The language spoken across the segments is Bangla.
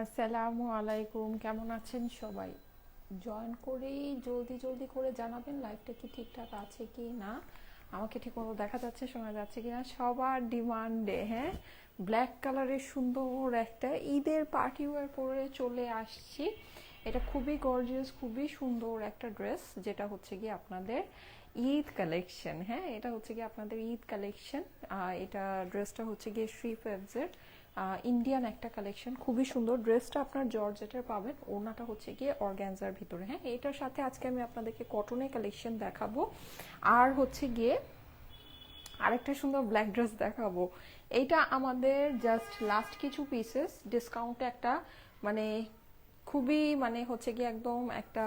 আসসালামু আলাইকুম, কেমন আছেন সবাই? জয়েন করেই জলদি জলদি করে জানাবেন লাইভটা কি ঠিকঠাক আছে কি না, আমাকে ঠিক মতো দেখা যাচ্ছে শোনা যাচ্ছে কিনা। সবার ডিমান্ডে হ্যাঁ, ব্ল্যাক কালারের সুন্দর একটা ঈদের পার্টি ওয়্যার পরে চলে আসছি। এটা খুবই গর্জিয়াস, খুবই সুন্দর একটা ড্রেস, যেটা হচ্ছে কি আপনাদের ঈদ কালেকশন। হ্যাঁ, এটা হচ্ছে কি আপনাদের ঈদ কালেকশন। এটা ড্রেসটা হচ্ছে গিয়ে শ্রী ফেবসের ইন্ডিয়ান একটা কালেকশন, খুবই সুন্দর ড্রেসটা। আপনার জর্জেটের পাবেন, ওড়নাটা হচ্ছে গিয়ে অর্গ্যানজার ভিতরে। হ্যাঁ, এটার সাথে আজকে আমি আপনাদেরকে কটনের কালেকশন দেখাবো, আর হচ্ছে গিয়ে আরেকটা সুন্দর ব্ল্যাক ড্রেস দেখাবো। এইটা আমাদের জাস্ট লাস্ট কিছু পিসেস ডিসকাউন্টে একটা, মানে খুবই মানে হচ্ছে গিয়ে একদম একটা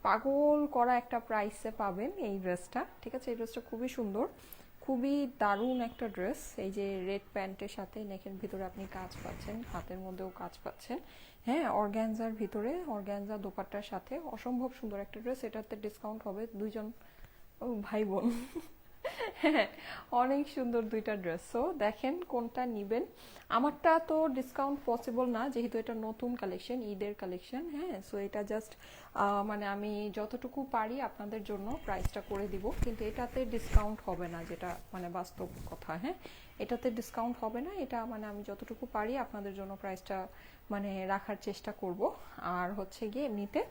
পাগল করা একটা প্রাইসে পাবেন এই ড্রেসটা। ঠিক আছে, এই ড্রেসটা খুবই সুন্দর, খুবই দারুণ একটা ড্রেস। এই যে রেড প্যান্টের সাথে নেকের ভিতরে আপনি কাজ পাচ্ছেন, হাতের মধ্যেও কাজ পাচ্ছেন। হ্যাঁ, অর্গ্যানজার ভিতরে, অর্গ্যানজা দোপাট্টার সাথে অসম্ভব সুন্দর একটা ড্রেস। এটাতে ডিসকাউন্ট হবে দুইজন ভাই বোন। হ্যাঁ, অনেক সুন্দর দুইটা ড্রেস। সো দেখেন কোনটা নিবেন। আমারটা তো ডিসকাউন্ট পসিবল না, যেহেতু এটা নতুন কালেকশন, ঈদের কালেকশন। হ্যাঁ, সো এটা জাস্ট মানে আমি যতটুকু পারি আপনাদের জন্য প্রাইসটা করে দিব, কিন্তু এটাতে ডিসকাউন্ট হবে না, যেটা মানে বাস্তব কথা। হ্যাঁ, এটাতে ডিসকাউন্ট হবে না, এটা মানে আমি যতটুকু পারি আপনাদের জন্য প্রাইসটা মানে রাখার চেষ্টা করব। আর হচ্ছে গিয়ে এমনিতে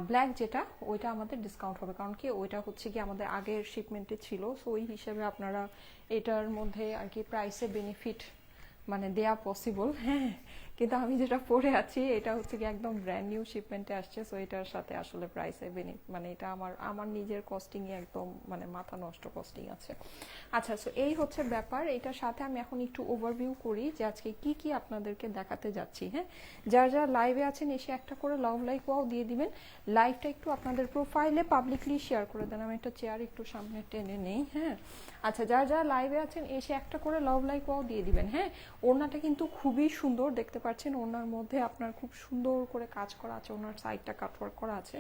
ব্ল্যাক যেটা, ওইটা আমাদের ডিসকাউন্ট হবে, কারণ কি ওইটা হচ্ছে কি আমাদের আগের শিপমেন্টে ছিল। সো ওই হিসেবে আপনারা এটার মধ্যে আর কি প্রাইসে বেনিফিট মানে দেয়া পসিবল। হ্যাঁ, কিন্তু আমি যেটা পরে আছি এটা হচ্ছে কি একদম ব্র্যান্ড নিউ শিপমেন্টে আসছে। সো এটার সাথে আসলে প্রাইসে মানে এটা আমার আমার নিজের কস্টিংয়ে একদম মানে মাথা নষ্ট কস্টিং আছে। আচ্ছা, সো এই হচ্ছে ব্যাপার। এটার সাথে আমি এখন একটু ওভারভিউ করি যে আজকে কি কি আপনাদেরকে দেখাতে যাচ্ছি। হ্যাঁ, যারা যারা লাইভে আছেন এসে একটা করে লাভ লাইক ওয়াও দিয়ে দিবেন। লাইভটা একটু আপনাদের প্রোফাইলে পাবলিকলি শেয়ার করে দেন। আমি একটা চেয়ার একটু সামনে টেনে নেই। হ্যাঁ, আচ্ছা, যারা যারা লাইভে আছেন এসে একটা করে লাভ লাইক ওয়াও দিয়ে দিবেন। হ্যাঁ, ওড়নাটা কিন্তু খুবই সুন্দর, দেখতে পাচ্ছেন ওড়নার মধ্যে আপনার খুব সুন্দর করে কাজ করা আছে, ওনার সাইডটা কাটওয়ার্ক করা আছে।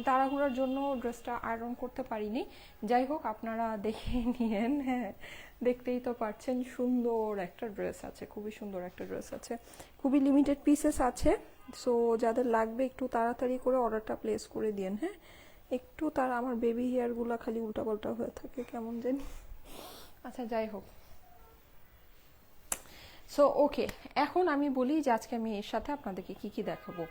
তাড়াহুড়ার জন্য ড্রেসটা আয়রন করতে পারিনি, যাই হোক আপনারা দেখে নিয়েন। হ্যাঁ, দেখতেই তো পাচ্ছেন সুন্দর একটা ড্রেস আছে, খুবই সুন্দর একটা ড্রেস আছে, খুবই লিমিটেড পিসেস আছে। সো যাদের লাগবে একটু তাড়াতাড়ি করে অর্ডারটা প্লেস করে দিন। হ্যাঁ, একটু তার আমার বেবি হেয়ারগুলো খালি উল্টাপাল্টা হয়ে থাকে কেমন জানি। আচ্ছা, যাই হোক। সো ওকে, এখন আমি বলি যে আজকে আমি এর সাথে আপনাদেরকে কি কি দেখাবো।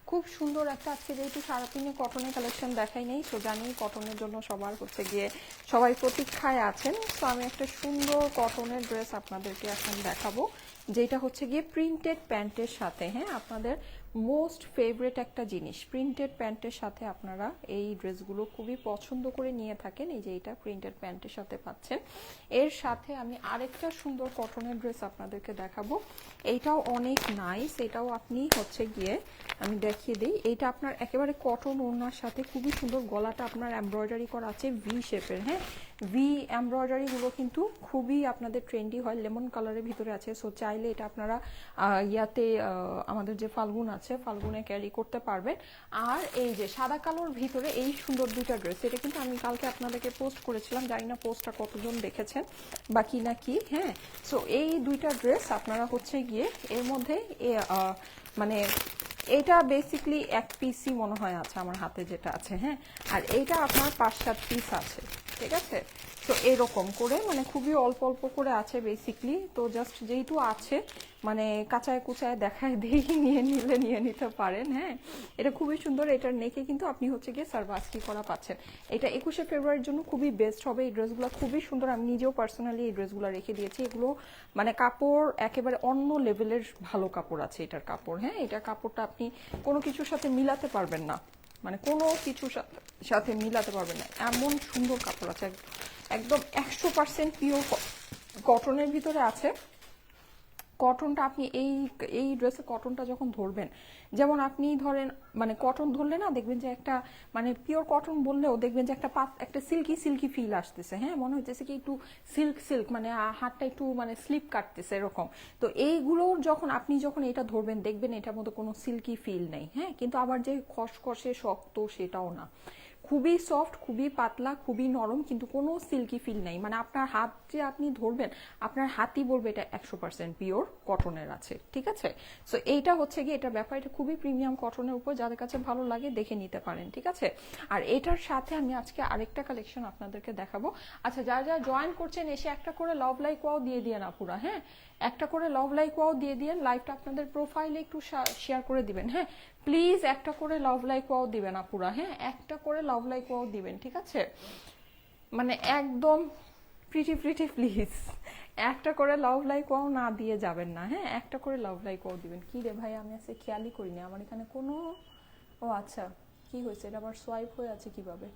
খুব সুন্দর একটা, আজকে যেহেতু সারাদিনে কটনের কালেকশন দেখাই নেই, সো জানি কটনের জন্য সবার হচ্ছে গিয়ে সবাই প্রতীক্ষায় আছেন। সো আমি একটা সুন্দর কটনের ড্রেস আপনাদেরকে এখন দেখাবো, যেটা হচ্ছে গিয়ে প্রিন্টেড প্যান্টের সাথে। হ্যাঁ, আপনাদের মোস্ট ফেভারিট একটা জিনিস, প্রিন্টেড প্যান্টের সাথে আপনারা এই ড্রেসগুলো খুবই পছন্দ করে নিয়ে থাকেন। এই যে এটা প্রিন্টেড প্যান্টের সাথে পাচ্ছেন। এর সাথে আমি আরেকটা সুন্দর কটনের ড্রেস আপনাদেরকে দেখাবো, এইটাও অনেক নাইস। এটাও আপনি হচ্ছে গিয়ে আমি দেখিয়ে দিই, এইটা আপনার একেবারে কটন ওড়নার সাথে খুবই সুন্দর, গলাটা আপনার এমব্রয়ডারি করা আছে ভি শেপের। হ্যাঁ, ভি এমব্রয়ডারিগুলো কিন্তু খুবই আপনাদের ট্রেন্ডি হয়, লেমন কালারের ভিতরে আছে। সো চাইলে এটা আপনারা ইয়াতে আমাদের যে ফাল্গুন আছে, ফাল্গুনে ক্যারি করতে পারবেন। আর এই যে সাদা কালোর ভিতরে এই সুন্দর দুইটা ড্রেস, এটা কিন্তু আমি কালকে আপনাদেরকে পোস্ট করেছিলাম, জানি না পোস্টটা কতজন দেখেছেন বা কি না কি। হ্যাঁ, সো এই দুইটা ড্রেস আপনারা হচ্ছে গিয়ে এর মধ্যে মানে এটা বেসিকলি এক পিসই মনে হয় আছে আমার হাতে যেটা আছে। হ্যাঁ, আর এইটা আপনার 5-7 পিস আছে। ঠিক আছে, তো এরকম করে মানে খুবই অল্প অল্প করে আছে বেসিকলি। তো জাস্ট যেহেতু আছে মানে কাঁচায় কুচায় দেখায় দিয়ে নিয়ে নিলে নিয়ে নিতে পারেন। হ্যাঁ, এটা খুবই সুন্দর। এটার নেকে কিন্তু আপনি হচ্ছে গিয়ে সার্ভাসকি করা পাচ্ছেন। এটা 21শে ফেব্রুয়ারির জন্য খুবই বেস্ট হবে। এই ড্রেসগুলো খুবই সুন্দর, আমি নিজেও পার্সোনালি এই ড্রেসগুলো রেখে দিয়েছি। এগুলো মানে কাপড় একেবারে অন্য লেভেলের ভালো কাপড় আছে এটার কাপড়। হ্যাঁ, এটার কাপড়টা আপনি কোনো কিছুর সাথে মিলাতে পারবেন না, মানে কোনো কিছুর সাথে মিলাতে পারবেন না, এমন সুন্দর কাপড় আছে। একদম 100% পিওর কটনের ভিতরে আছে। কটনটা আপনি এই এই ড্রেসে কটনটা যখন ধরবেন, যেমন আপনি ধরেন মানে কটন ধরলে না দেখবেন যে একটা মানে পিওর কটন বললেও দেখবেন যে একটা সিল্কি সিল্কি ফিল আসতেছে। হ্যাঁ, মনে হইতেছে কি একটু সিল্ক সিল্ক, মানে হাতটা একটু মানে স্লিপ কাটতেছে এরকম। তো এইগুলোর যখন আপনি যখন এটা ধরবেন দেখবেন এটার মধ্যে কোনো সিল্কি ফিল নেই। হ্যাঁ, কিন্তু আবার যে খসখসে শক্ত সেটাও না, খুবই সফট, খুবই পাতলা, খুবই নরম, কিন্তু কোনো সিল্কি ফিল নাই। মানে আপনার হাত যে আপনি ধরবেন, আপনার হাতই বলবে এটা 100% পিওর কটনের আছে, ঠিক আছে। সো এইটা হচ্ছে গিয়ে এটার ব্যাপার, এটা খুবই প্রিমিয়াম কটনের উপর, যাদের কাছে ভালো লাগে দেখে নিতে পারেন, ঠিক আছে। আর এটার সাথে আমি আজকে আরেকটা কালেকশন আপনাদেরকে দেখাবো। আচ্ছা, যারা যারা জয়েন করছেন এসে একটা করে লাভ লাইক ওয়াও দিয়ে দিয়ে না পুরা, হ্যাঁ একটা করে লাভ লাইক ওয়াও দিয়ে দিয়ে লাইভটা আপনাদের প্রোফাইলে একটু শেয়ার করে দিবেন, হ্যাঁ প্লিজ একটা করে লাভ লাইক ওয়াও দিবেন আপুরা, হ্যাঁ একটা করে লাভ লাইক ওয়াও দিবেন, ঠিক আছে। মানে একদম প্রিটি প্রিটি প্লিজ একটা করে লাভ লাইক ওয়াও না দিয়ে যাবেন না, হ্যাঁ একটা করে লাভ লাইক ওয়াও দিবেন। কি রে ভাই, আমি আজকে খেয়ালই করিনি আমার এখানে কোনো, ও আচ্ছা কি হয়েছে, এটা আবার সোয়াইপ হয়ে আছে কিভাবে।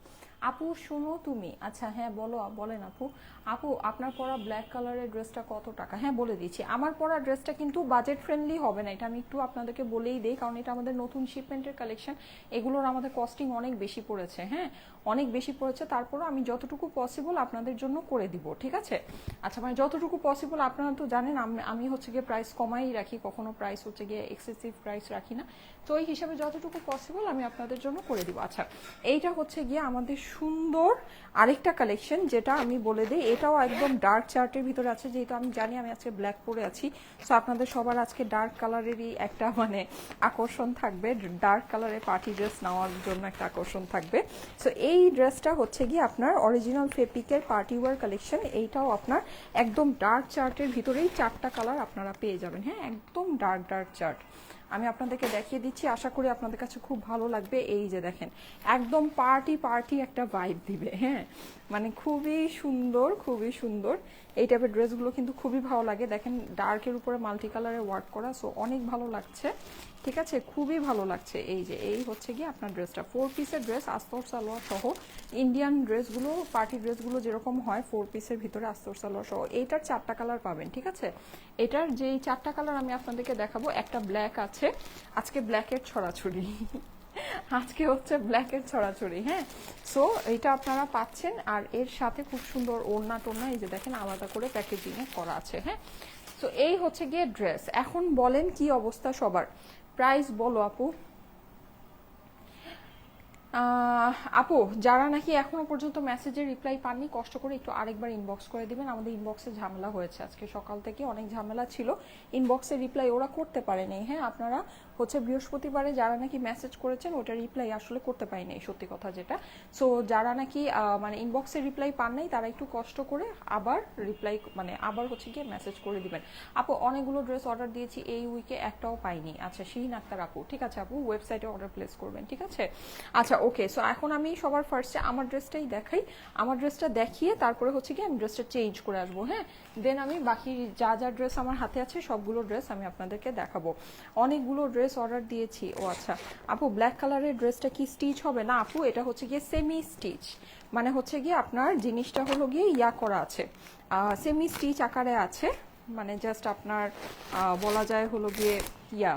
আপু শুনো তুমি, আচ্ছা হ্যাঁ বলো, বলেন আপু। আপু আপনার পরা ব্ল্যাক কালারের ড্রেসটা কত টাকা? হ্যাঁ বলে দিচ্ছি, আমার পরা ড্রেসটা কিন্তু বাজেট ফ্রেন্ডলি হবে না, এটা আমি একটু আপনাদেরকে বলেই দিই, কারণ এটা আমাদের নতুন শিপমেন্টের কালেকশন, এগুলোর আমাদের কস্টিং অনেক বেশি পড়েছে, হ্যাঁ অনেক বেশি পড়েছে, তারপরও আমি যতটুকু পসিবল আপনাদের জন্য করে দিব, ঠিক আছে। আচ্ছা মানে যতটুকু পসিবল, আপনারা তো জানেন আমি হচ্ছে গিয়ে প্রাইস কমাই রাখি, কখনো প্রাইস হচ্ছে গিয়ে এক্সেসিভ প্রাইস রাখি না, তো ওই হিসাবে যতটুকু পসিবল আমি আপনাদের জন্য করে দিব। আচ্ছা এইটা হচ্ছে গিয়ে আমাদের সুন্দর আরেকটা কালেকশন, যেটা আমি বলে দিই এটাও একদম ডার্ক চার্টের ভিতরে আছে, যেহেতু আমি জানি আমি আজকে ব্ল্যাক পরে আছি, সো আপনাদের সবার আজকে ডার্ক কালারেরই একটা মানে আকর্ষণ থাকবে, ডার্ক কালারের পার্টি ড্রেস নেওয়ার জন্য একটা আকর্ষণ থাকবে। সো এই ড্রেসটা হচ্ছে গিয়ে আপনার অরিজিনাল ফেব্রিকের পার্টি ওয়ার কালেকশন, এইটাও আপনার একদম ডার্ক চার্টের ভিতরেই 4টা কালার আপনারা পেয়ে যাবেন, হ্যাঁ একদম ডার্ক ডার্ক চার্ট। আমি আপনাদেরকে দেখিয়ে দিচ্ছি, আশা করি আপনাদের কাছে খুব ভালো লাগবে। এই যে দেখেন একদম পার্টি পার্টি একটা ভাইব দিবে, হ্যাঁ মানে খুবই সুন্দর, খুবই সুন্দর। এই টাইপের ড্রেসগুলো কিন্তু খুবই ভালো লাগে, দেখেন ডার্কের উপরে মাল্টি কালারে ওয়ার্ক করা, সো অনেক ভালো লাগছে, ঠিক আছে খুবই ভালো লাগছে। এই যে এই হচ্ছে গিয়ে আপনার ড্রেসটা 4 পিসের ড্রেস, আস্তর সালোয়ার সহ, ইন্ডিয়ান ড্রেসগুলো পার্টি ড্রেসগুলো যেরকম হয় 4 পিসের ভিতরে আস্তর সালোয়ার সহ, এইটার 4টা কালার পাবেন, ঠিক আছে। এটার যেই 4টা কালার আমি আপনাদেরকে দেখাবো, একটা ব্ল্যাক আছে, আজকে ব্ল্যাকের ছড়াছড়ি আজকে হচ্ছে ব্ল্যাকের ছড়াছড়ি, হ্যাঁ সো এইটা আপনারা পাচ্ছেন। আর এর সাথে খুব সুন্দর ওড়না টোড়না, এই যে দেখেন আলাদা করে প্যাকেজিং করা আছে, হ্যাঁ সো এই হচ্ছে গিয়ে ড্রেস। এখন বলেন কি অবস্থা সবার, প্রাইস বলো আপু। আপু যারা নাকি এখনো পর্যন্ত মেসেজের রিপ্লাই পাননি, কষ্ট করে একটু আরেকবার ইনবক্স করে দিবেন, আমাদের ইনবক্সে ঝামেলা হয়েছে আজকে সকাল থেকে, অনেক ঝামেলা ছিল, ইনবক্সে রিপ্লাই ওরা করতে পারেনি, হ্যাঁ আপনারা হচ্ছে বৃহস্পতিবারে যারা নাকি মেসেজ করেছেন ওটা রিপ্লাই আসলে করতে পারিনি, সত্যি কথা যেটা। সো যারা নাকি মানে ইনবক্সে রিপ্লাই পান নাই তারা একটু কষ্ট করে আবার রিপ্লাই মানে আবার হচ্ছে গিয়ে মেসেজ করে দিবেন। আপু অনেকগুলো ড্রেস অর্ডার দিয়েছি এই উইকে, একটাও পাইনি। আচ্ছা শিহিন আক্তার আপু, ঠিক আছে আপু ওয়েবসাইটে অর্ডার প্লেস করবেন, ঠিক আছে। আচ্ছা ওকে, সো এখন আমি সবার ফার্স্টে আমার ড্রেসটাই দেখাই, আমার ড্রেসটা দেখিয়ে তারপরে হচ্ছে কি আমি ড্রেসটা চেঞ্জ করে আসবো, হ্যাঁ দেন আমি বাকি যা যা ড্রেস আমার হাতে আছে সবগুলো ড্রেস আমি আপনাদেরকে দেখাবো। অনেকগুলো ড্রেস অর্ডার দিয়েছি। ও আচ্ছা আপু ব্ল্যাক কালারের ড্রেসটা কি স্টিচ হবে? না আপু এটা হচ্ছে গিয়ে সেমি স্টিচ, মানে হচ্ছে গিয়ে আপনার জিনিসটা হলো গিয়ে ইয়া করা আছে, সেমি স্টিচ আকারে আছে, মানে জাস্ট আপনার বলা যায় হলো গিয়ে ইয়া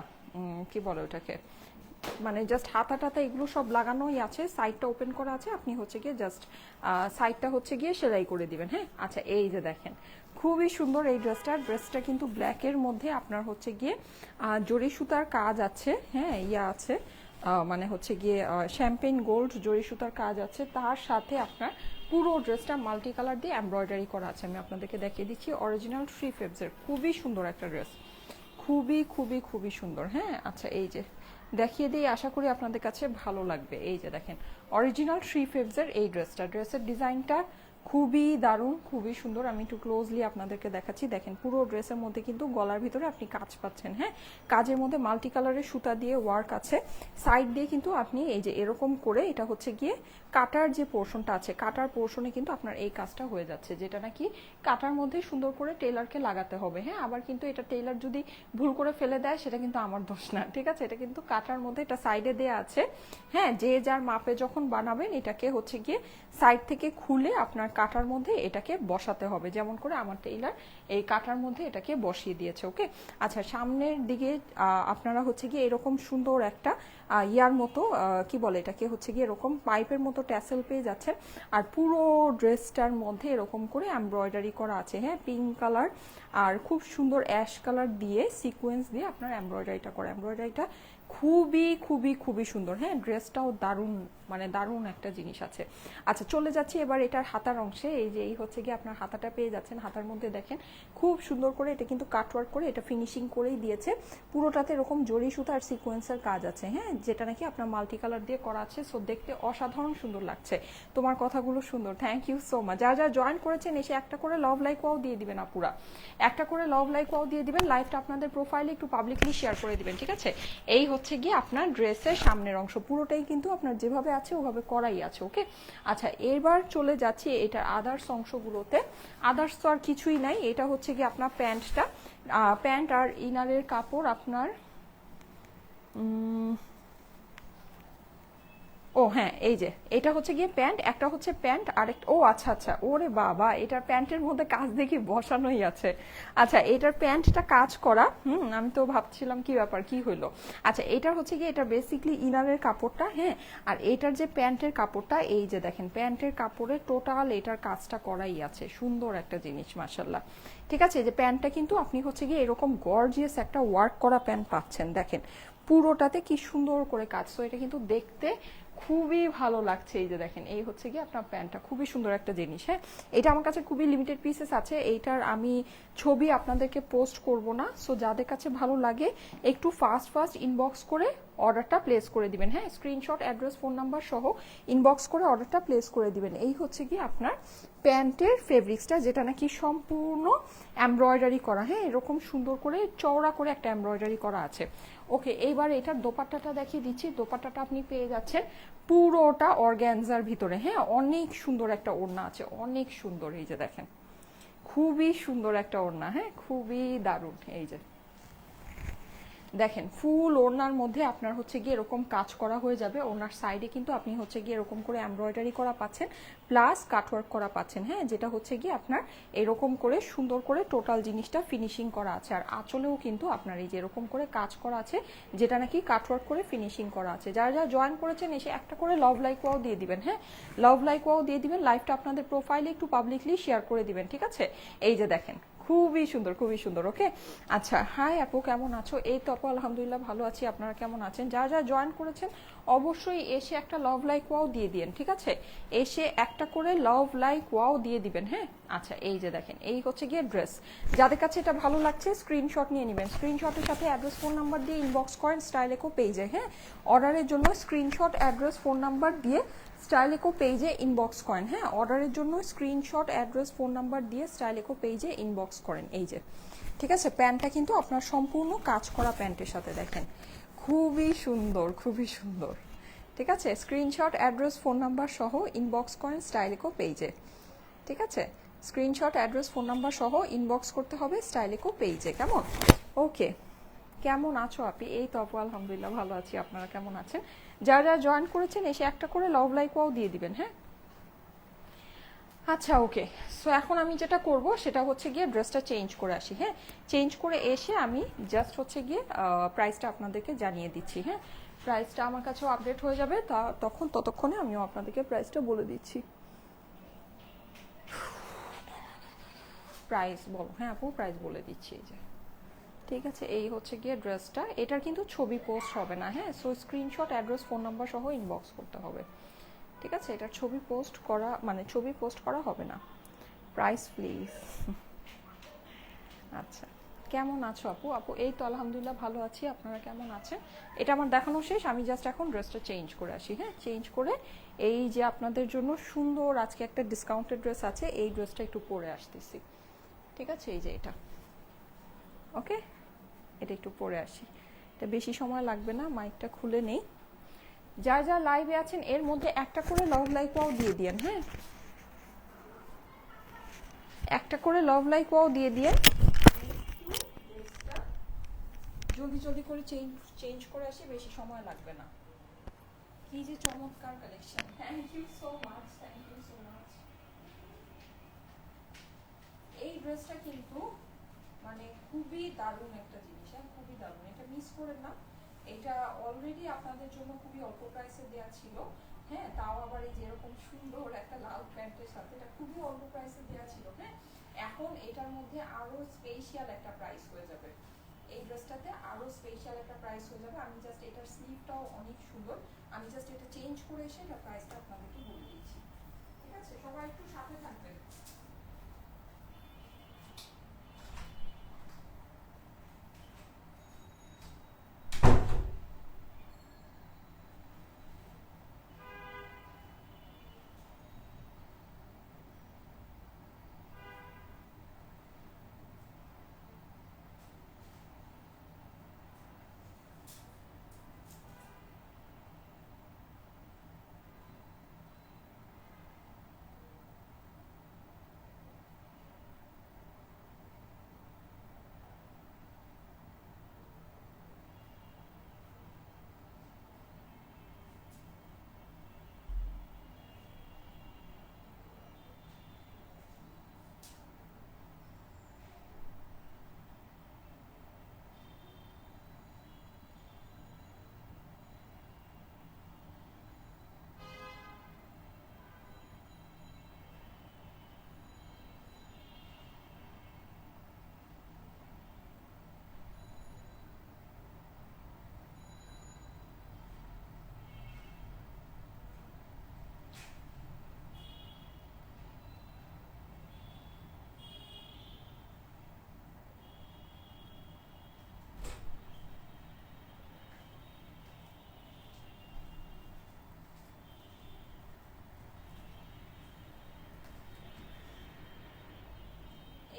কি বলে ওটাকে, মানে জাস্ট হাতা টাতা এগুলো সব লাগানোই আছে, সাইডটা ওপেন করা আছে, আপনি হচ্ছে গিয়ে জাস্ট সাইডটা হচ্ছে গিয়ে সেলাই করে দিবেন, হ্যাঁ। আচ্ছা এই যে দেখেন খুবই সুন্দর এই ড্রেসটা কিন্তু ব্ল্যাকের মধ্যে আপনার হচ্ছে গিয়ে জরি সুতার কাজ আছে, হ্যাঁ ইয়া আছে, মানে হচ্ছে গিয়ে শ্যাম্পেন গোল্ড জরি সুতার কাজ আছে, তার সাথে আপনার পুরো ড্রেসটা মাল্টি কালার দিয়ে এমব্রয়ডারি করা আছে। আমি আপনাদেরকে দেখিয়ে দিচ্ছি, অরিজিনাল 3 ফেব্সের খুবই সুন্দর একটা ড্রেস, খুবই খুবই খুবই সুন্দর, হ্যাঁ। আচ্ছা এই যে দেখিয়ে দিই, আশা করি আপনাদের কাছে ভালো লাগবে। এই যে দেখেন অরিজিনাল 3 ফেব্সের এই ড্রেসটা, ড্রেসের ডিজাইনটা খুবই দারুণ, খুবই সুন্দর। আমি একটু ক্লোজলি আপনাদেরকে দেখাচ্ছি, দেখেন পুরো ড্রেসের মধ্যে কিন্তু গলার ভিতরে আপনি কাজ পাচ্ছেন, হ্যাঁ কাজের মধ্যে মাল্টি কালারের সুতা দিয়ে ওয়ার্ক আছে, সাইড দিয়ে কিন্তু আপনি এই যে এরকম করে এটা হচ্ছে গিয়ে কাটার যে পোর্শনটা আছে, কাটার পোর্শনে কিন্তু আপনার এই কাজটা হয়ে যাচ্ছে, যেটা নাকি কাটার মধ্যে সুন্দর করে টেলারকে লাগাতে হবে, হ্যাঁ আবার কিন্তু এটা টেলার যদি ভুল করে ফেলে দেয় সেটা কিন্তু আমার দোষ না, ঠিক আছে। এটা কিন্তু কাটার মধ্যে এটা সাইডে দেয়া আছে, হ্যাঁ যে যার মাপে যখন বানাবেন এটাকে হচ্ছে গিয়ে সাইড থেকে খুলে আপনার কাটার মধ্যে এটাকে বসাতে হবে, যেমন করে আমার টেইলার এই কাটার মধ্যে এটাকে বসিয়ে দিয়েছে। ওকে, আচ্ছা সামনের দিকে আপনারা হচ্ছে গিয়ে এরকম সুন্দর একটা ইয়ার মতো কি বলে এটাকে, হচ্ছে গিয়ে এরকম পাইপের মতো ট্যাসেল পেয়ে যাচ্ছেন। আর পুরো ড্রেসটার মধ্যে এরকম করে এমব্রয়ডারি করা আছে, হ্যাঁ, পিঙ্ক কালার আর খুব সুন্দর অ্যাশ কালার দিয়ে সিকোয়েন্স দিয়ে আপনার এমব্রয়ডারিটা করা। এমব্রয়ডারিটা খুবই খুবই খুবই সুন্দর, হ্যাঁ, ড্রেসটাও দারুণ, মানে দারুণ একটা জিনিস আছে। আচ্ছা চলে যাচ্ছি এবার এটার হাতার অংশে। এই যে এই হচ্ছে গিয়ে আপনার হাতাটা পেয়ে যাচ্ছেন। হাতার মধ্যে দেখেন খুব সুন্দর করে এটা কিন্তু কাটওয়ার্ক করে এটা ফিনিশিং করেই দিয়েছে। পুরোটাতে এরকম জরি সুতা আর সিকোয়েন্সের কাজ আছে, হ্যাঁ, যেটা নাকি আপনার মাল্টি কালার দিয়ে করা আছে। সো দেখতে অসাধারণ সুন্দর লাগছে। তোমার কথাগুলো সুন্দর, থ্যাংক ইউ সো মাচ। যারা যারা জয়েন করেছেন এসে একটা করে লাভ লাইক ওয়াও দিয়ে দিবেন আপুরা, একটা করে লাভ লাইক ওয়াও দিয়ে দিবেন। লাইভটা আপনাদের প্রোফাইলে একটু পাবলিকলি শেয়ার করে দিবেন, ঠিক আছে। এই হচ্ছে গিয়ে আপনার ড্রেসের সামনের অংশ, পুরোটাই কিন্তু আপনার যেভাবে আছে ওভাবে করাই আছে। ওকে, আচ্ছা এবার চলে যাচ্ছি এটার আদার্স অংশগুলোতে। আদার্স তো আর কিছুই নাই, এটা হচ্ছে গিয়ে আপনার প্যান্টটা, প্যান্ট আর ইনারের কাপড় আপনার ও হ্যাঁ, এই যে এটা হচ্ছে গিয়ে প্যান্ট, একটা হচ্ছে প্যান্ট আর একটা, ও আচ্ছা আচ্ছা, ওরে বাবা, এটার প্যান্টের মধ্যে কাজ দেখি বসানোই আছে। আচ্ছা এটার প্যান্টটা কাজ করা, আমি তো ভাবছিলাম কি ব্যাপার কি হইলো। আচ্ছা এটা হচ্ছে গিয়ে এটা বেসিকলি ইনারের কাপড়টা, হ্যাঁ, আর এটার যে প্যান্টের কাপড়টা, এই যে দেখেন প্যান্টের কাপড়ে টোটাল এটার কাজটা করাই আছে। সুন্দর একটা জিনিস মাশাআল্লাহ, ঠিক আছে। যে প্যান্টটা কিন্তু আপনি হচ্ছে গিয়ে এরকম গর্জিয়াস একটা ওয়ার্ক করা প্যান্ট পাচ্ছেন, দেখেন পুরোটাতে কি সুন্দর করে কাজ। তো এটা কিন্তু দেখতে খুবই ভালো লাগছে। এই যে দেখেন এই হচ্ছে গিয়ে আপনার প্যান্টটা, খুবই সুন্দর একটা জিনিস, হ্যাঁ। এটা আমার কাছে খুবই লিমিটেড পিসেস আছে, এইটার আমি ছবি আপনাদেরকে পোস্ট করব না। সো যাদের কাছে ভালো লাগে একটু ফাস্ট ফাস্ট ইনবক্স করে অর্ডারটা প্লেস করে দিবেন, হ্যাঁ, স্ক্রিনশট অ্যাড্রেস ফোন নাম্বার সহ ইনবক্স করে অর্ডারটা প্লেস করে দিবেন। এই হচ্ছে কি আপনার প্যান্টের ফেব্রিক্সটা, যেটা নাকি সম্পূর্ণ এমব্রয়ডারি করা, হ্যাঁ, এরকম সুন্দর করে চওড়া করে একটা এমব্রয়ডারি করা আছে। ওকে, এইবার এটার দোপাট্টাটা দেখিয়ে দিচ্ছি। দোপাট্টাটা আপনি পেয়ে যাচ্ছেন পুরোটা অর্গ্যানজার ভিতরে, হ্যাঁ, অনেক সুন্দর একটা ওড়না আছে, অনেক সুন্দর। এই যে দেখেন খুবই সুন্দর একটা ওড়না, হ্যাঁ, খুবই দারুণ। এই যে দেখেন ফুল ওড়নার মধ্যে আপনার হচ্ছে গিয়ে এরকম কাজ করা হয়ে যাবে। ওড়নার সাইডে কিন্তু আপনি হচ্ছে গিয়ে এরকম করে এমব্রয়ডারি করা পাচ্ছেন, প্লাস কাটওয়ার্ক করা পাচ্ছেন, হ্যাঁ, যেটা হচ্ছে গিয়ে আপনার এরকম করে সুন্দর করে টোটাল জিনিসটা ফিনিশিং করা আছে। আর আঁচলেও কিন্তু আপনার এই যে এরকম করে কাজ করা আছে, যেটা নাকি কাটওয়ার্ক করে ফিনিশিং করা আছে। যারা যারা জয়েন করেছেন এসে একটা করে লাভ লাইক ওয়াও দিয়ে দিবেন, হ্যাঁ, লাভ লাইক ওয়াও দিয়ে দিবেন। লাইভটা আপনাদের প্রোফাইলে একটু পাবলিকলি শেয়ার করে দিবেন, ঠিক আছে। এই যে দেখেন খুবই সুন্দর, খুবই সুন্দর। ওকে, আচ্ছা হাই আপু কেমন আছো? এই তো আপু আলহামদুলিল্লাহ ভালো আছি, আপনারা কেমন আছেন? যারা যারা জয়েন করেছেন অবশ্যই এসে একটা লাভ লাইক ওয়াও দিয়ে দিন, ঠিক আছে, এসে একটা করে লাভ লাইক ওয়াও দিয়ে দিবেন, হ্যাঁ। আচ্ছা এই যে দেখেন এই হচ্ছে গিয়ে ড্রেস, যাদের কাছে এটা ভালো লাগছে স্ক্রিনশট নিয়ে নেবেন। স্ক্রিনশটের সাথে অ্যাড্রেস ফোন নাম্বার দিয়ে ইনবক্স করেন স্টাইলেকো পেজে, হ্যাঁ, অর্ডারের জন্য স্ক্রিনশট অ্যাড্রেস ফোন নাম্বার দিয়ে স্টাইলেকো পেজে ইনবক্স করেন, হ্যাঁ, অর্ডারের জন্য স্ক্রিনশট অ্যাড্রেস ফোন নাম্বার দিয়ে স্টাইলেকো পেজে ইনবক্স করেন। এই যে ঠিক আছে, প্যান্টটা কিন্তু আপনার সম্পূর্ণ কাজ করা প্যান্টের সাথে, দেখেন খুবই সুন্দর, খুবই সুন্দর, ঠিক আছে। স্ক্রিনশট অ্যাড্রেস ফোন নাম্বার সহ ইনবক্স করেন স্টাইলেকো পেজে, ঠিক আছে। স্ক্রিনশট অ্যাড্রেস ফোন নাম্বার সহ ইনবক্স করতে হবে স্টাইলেকো পেজে, কেমন? ওকে, কেমন আছো আপনি? এই তো আপু আলহামদুলিল্লাহ ভালো আছি, আপনারা কেমন আছেন? যারা যারা জয়েন করেছেন এসে একটা করে লাভ লাইক ওয়াও দিয়ে দিবেন, হ্যাঁ। আচ্ছা ওকে, সো এখন আমি যেটা করব সেটা হচ্ছে গিয়ে ড্রেসটা চেঞ্জ করে আসি, হ্যাঁ। চেঞ্জ করে এসে আমি জাস্ট হচ্ছে গিয়ে প্রাইসটা আপনাদেরকে জানিয়ে দিচ্ছি, হ্যাঁ। প্রাইসটা আমার কাছেও আপডেট হয়ে যাবে, ততক্ষণে আমিও আপনাদেরকে প্রাইসটা বলে দিচ্ছি। প্রাইস বলো, হ্যাঁ আপু প্রাইস বলে দিচ্ছি। এই যে ঠিক আছে, এই হচ্ছে গিয়ে ড্রেসটা, এটার কিন্তু ছবি পোস্ট হবে না, হ্যাঁ। So screenshot address phone number সহ ইনবক্স করতে হবে, ঠিক আছে। এটার ছবি পোস্ট করা মানে ছবি পোস্ট করা হবে না। Price please. আচ্ছা কেমন আছো আপু? আপু এই তো আলহামদুলিল্লাহ ভালো আছি, আপনারা কেমন আছেন? এটা আমার দেখানো শেষ, আমি জাস্ট এখন ড্রেসটা চেঞ্জ করে আসি, হ্যাঁ। চেঞ্জ করে এই যে আপনাদের জন্য সুন্দর আজকে একটা ডিসকাউন্টেড ড্রেস আছে, এই ড্রেসটা একটু পরে আসতেছি, ঠিক আছে। এই যে এটা, ওকে, এটা একটু পরে আসি, এটা বেশি সময় লাগবে না, মাইকটা খুলে নেই। যারা যারা লাইভে আছেন এর মধ্যে একটা করে লাভ লাইক ওয়াও দিয়ে দিয়েন, হ্যাঁ, একটা করে লাভ লাইক ওয়াও দিয়ে দিয়েন। জলদি জলদি করে চেঞ্জ করে আসি, বেশি সময় লাগবে না। কি যে চমৎকার collection, thank you so much, thank you so much. এই ড্রেসটা কিন্তু মানে খুবই দারুণ একটা জিনিস, হ্যাঁ খুবই দারুণ, এটা মিস করেন না। এটা অলরেডি আপনাদের জন্য খুবই অল্প প্রাইসে দেওয়া ছিল, হ্যাঁ তাও আবার এই যেরকম সুন্দর একটা লাল প্যান্টের সাথে, এটা খুবই অল্প প্রাইসে দেওয়া ছিল। হ্যাঁ এখন এটার মধ্যে আরো স্পেশাল একটা প্রাইস হয়ে যাবে, এই ড্রেসটাতে আরো স্পেশাল একটা প্রাইস হয়ে যাবে। আমি জাস্ট এটার স্লিভটাও অনেক সুন্দর, আমি জাস্ট এটা চেঞ্জ করে এসে এটা প্রাইসটা আপনাদেরকে বলে দিচ্ছি, ঠিক আছে? সবাই একটু সাথে থাকবেন।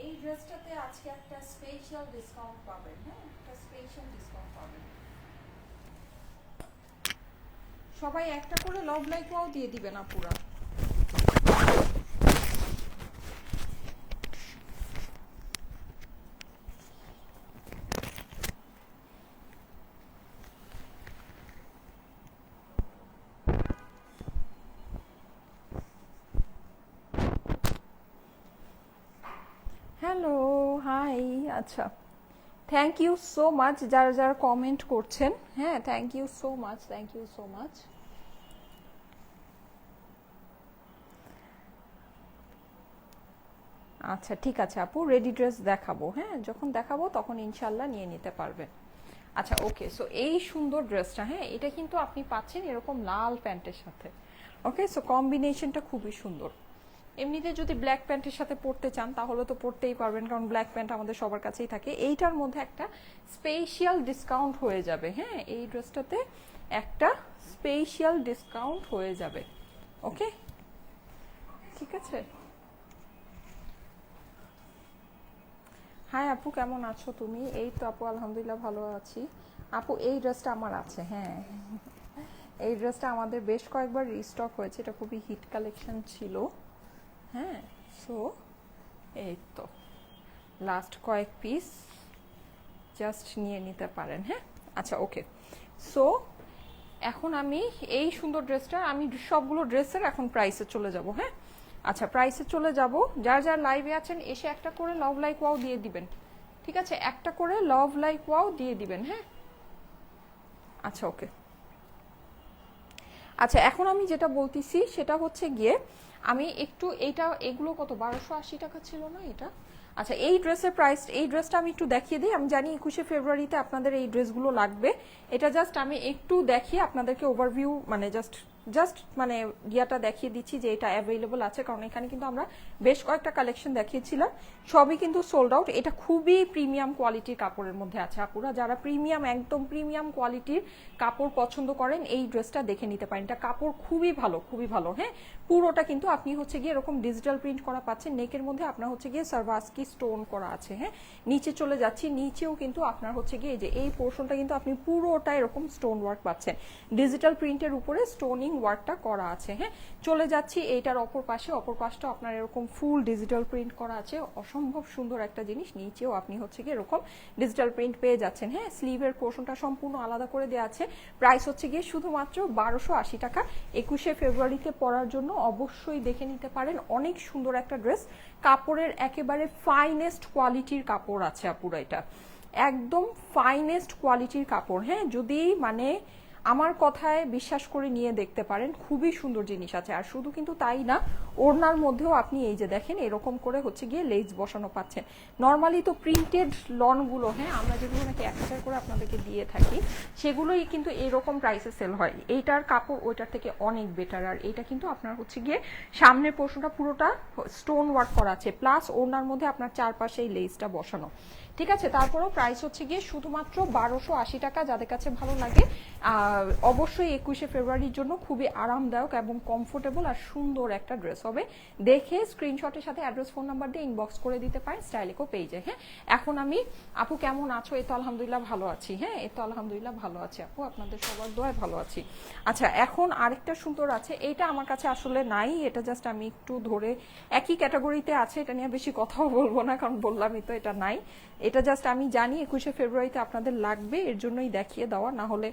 এই ড্রেসটাতে আজকে একটা স্পেশাল ডিসকাউন্ট পাবেন, হ্যাঁ একটা স্পেশাল ডিসকাউন্ট পাবেন। সবাই একটা করে লাভ লাইক ওয়াও দিয়ে দিবেন আপুরা। হ্যালো, হাই, আচ্ছা থ্যাংক ইউ সো মাচ যারা যারা কমেন্ট করছেন, হ্যাঁ thank you so much, thank you so much. আচ্ছা ঠিক আছে আপু, রেডি ড্রেস দেখাবো, হ্যাঁ যখন দেখাবো তখন ইনশাল্লাহ নিয়ে নিতে পারবেন। আচ্ছা ওকে, সো এই সুন্দর ড্রেসটা, হ্যাঁ এটা কিন্তু আপনি পাচ্ছেন এরকম লাল প্যান্টের সাথে। ওকে, সো কম্বিনেশনটা খুবই সুন্দর। এমনিতে যদি ব্ল্যাক প্যান্টের সাথে পরতে চান তাহলে তো পরতেই পারবেন, কারণ ব্ল্যাক প্যান্ট আমাদের সবার কাছেই থাকে। এইটার মধ্যে একটা স্পেশাল ডিসকাউন্ট হয়ে যাবে, হ্যাঁ এই ড্রেসটাতে একটা স্পেশাল ডিসকাউন্ট হয়ে যাবে। ওকে ঠিক আছে। হাই আপু, কেমন আছো তুমি? এই তো আপু আলহামদুলিল্লাহ ভালো আছি। আপু এই ড্রেসটা আমার আছে, হ্যাঁ এই ড্রেসটা আমাদের বেশ কয়েকবার রিস্টক হয়েছে, এটা খুবই হিট কালেকশন ছিল, হ্যাঁ সো এই তো লাস্ট কয়েক পিস জাস্ট নিয়ে নিতে পারেন, হ্যাঁ আচ্ছা ওকে। সো এখন আমি এই সুন্দর ড্রেসটা, আমি সবগুলো ড্রেসের এখন প্রাইসে চলে যাব, হ্যাঁ আচ্ছা প্রাইসে চলে যাব। যার যার লাইভে আছেন এসে একটা করে লাভ লাইক ওয়াও দিয়ে দিবেন, ঠিক আছে একটা করে লাভ লাইক ওয়াও দিয়ে দিবেন, হ্যাঁ আচ্ছা ওকে। আচ্ছা এখন আমি যেটা বলতেছি সেটা হচ্ছে গিয়ে, আমি একটু এইটা, এগুলো কত 1280 টাকা ছিল না এটা? আচ্ছা এই ড্রেসের প্রাইস, এই ড্রেসটা আমি একটু দেখিয়ে দিই। আমি জানি 21শে ফেব্রুয়ারিতে আপনাদের এই ড্রেসগুলো লাগবে, এটা জাস্ট আমি একটু দেখিয়ে আপনাদেরকে ওভারভিউ, মানে জাস্ট মানে ইয়াটা দেখিয়ে দিচ্ছি যে এটা অ্যাভেলেবল আছে, কারণ এখানে কিন্তু আমরা বেশ কয়েকটা কালেকশন দেখিয়েছিলাম, সবই কিন্তু সোল্ড আউট। এটা খুবই প্রিমিয়াম কোয়ালিটির কাপড়ের মধ্যে আছে, আপুরা যারা প্রিমিয়াম, একদম প্রিমিয়াম কোয়ালিটির কাপড় পছন্দ করেন এই ড্রেসটা দেখে নিতে পারেন। এটা কাপড় খুবই ভালো, খুবই ভালো, হ্যাঁ পুরোটা কিন্তু আপনি হচ্ছে গিয়ে এরকম ডিজিটাল প্রিন্ট করা পাচ্ছেন, নেকের মধ্যে আপনার হচ্ছে গিয়ে সার্ভাস্কি স্টোন করা আছে, হ্যাঁ নিচে চলে যাচ্ছি, নিচেও কিন্তু আপনার হচ্ছে গিয়ে যে এই পোর্শনটা কিন্তু আপনি পুরোটা এরকম স্টোন ওয়ার্ক পাচ্ছেন, ডিজিটাল প্রিন্টের উপরে স্টোনিং ওয়ার্কটা করা আছে। হ্যাঁ, চলে যাচ্ছি এইটার অপর পাশটা আপনার এরকম ফুল ডিজিটাল প্রিন্ট করা আছে, অসম্ভব সুন্দর একটা জিনিস। নিচেও আপনি হচ্ছে গিয়ে এরকম ডিজিটাল প্রিন্ট পেয়ে যাচ্ছেন। হ্যাঁ, স্লিভের পোর্শনটা সম্পূর্ণ আলাদা করে দেওয়া আছে। প্রাইস হচ্ছে গিয়ে শুধুমাত্র 1280 টাকা। 21শে ফেব্রুয়ারিতে পরার জন্য অবশ্যই দেখে নিতে পারেন, অনেক সুন্দর একটা ড্রেস। কাপড়ের একেবারে ফাইনেস্ট কোয়ালিটির কাপড় আছে আপুরা, এটা একদম ফাইনেস্ট কোয়ালিটির কাপড়। হ্যাঁ, যদি মানে আমার কথায় বিশ্বাস করে নিয়ে দেখতে পারেন, খুবই সুন্দর জিনিস আছে। আর শুধু কিন্তু তাই না, ওড়নার মধ্যেও আপনি এই যে দেখেন এরকম করে হচ্ছে গিয়ে লেস বসানো পাচ্ছেন। নর্মালি তো প্রিন্টেড লনগুলো, হ্যাঁ, আমরা যেগুলো নাকি 1000 করে আপনাদেরকে দিয়ে থাকি, সেগুলোই কিন্তু এরকম প্রাইসে সেল হয়। এইটার কাপড় ওইটার থেকে অনেক বেটার। আর এইটা কিন্তু আপনার হচ্ছে গিয়ে সামনের পোর্শনটা পুরোটা স্টোন ওয়ার্ক করা আছে, প্লাস ওড়নার মধ্যে আপনার চারপাশে এই লেসটা বসানো। ঠিক আছে, তারপরেও প্রাইস হচ্ছে গিয়ে শুধুমাত্র 1280 টাকা। যাদের কাছে ভালো লাগে অবশ্যই 21শে ফেব্রুয়ারির জন্য খুবই আরামদায়ক এবং কমফোর্টেবল আর সুন্দর একটা ড্রেস হবে। দেখে স্ক্রিনশটের সাথে অ্যাড্রেস ফোন নাম্বার দিয়ে ইনবক্স করে দিতে পারেন স্টাইলিকো পেজে। হ্যাঁ, এখন আমি আপু কেমন আছো? এই তো আলহামদুলিল্লাহ ভালো আছি। হ্যাঁ, এই তো আলহামদুলিল্লাহ ভালো আছি আপু, আপনাদের সবার দোয়ায় ভালো আছি। আচ্ছা, এখন আরেকটা সুন্দর আছে, এইটা আমার কাছে আসলে নাই, এটা জাস্ট আমি একটু ধরে একই ক্যাটাগরিতে আছে, এটা নিয়ে বেশি কথাও বলবো না, কারণ বললামই তো এটা নাই। এটা জাস্ট আমি জানি 21শে ফেব্রুয়ারিতে আপনাদের লাগবে, এর জন্যই দেখিয়ে দেওয়া। না হলে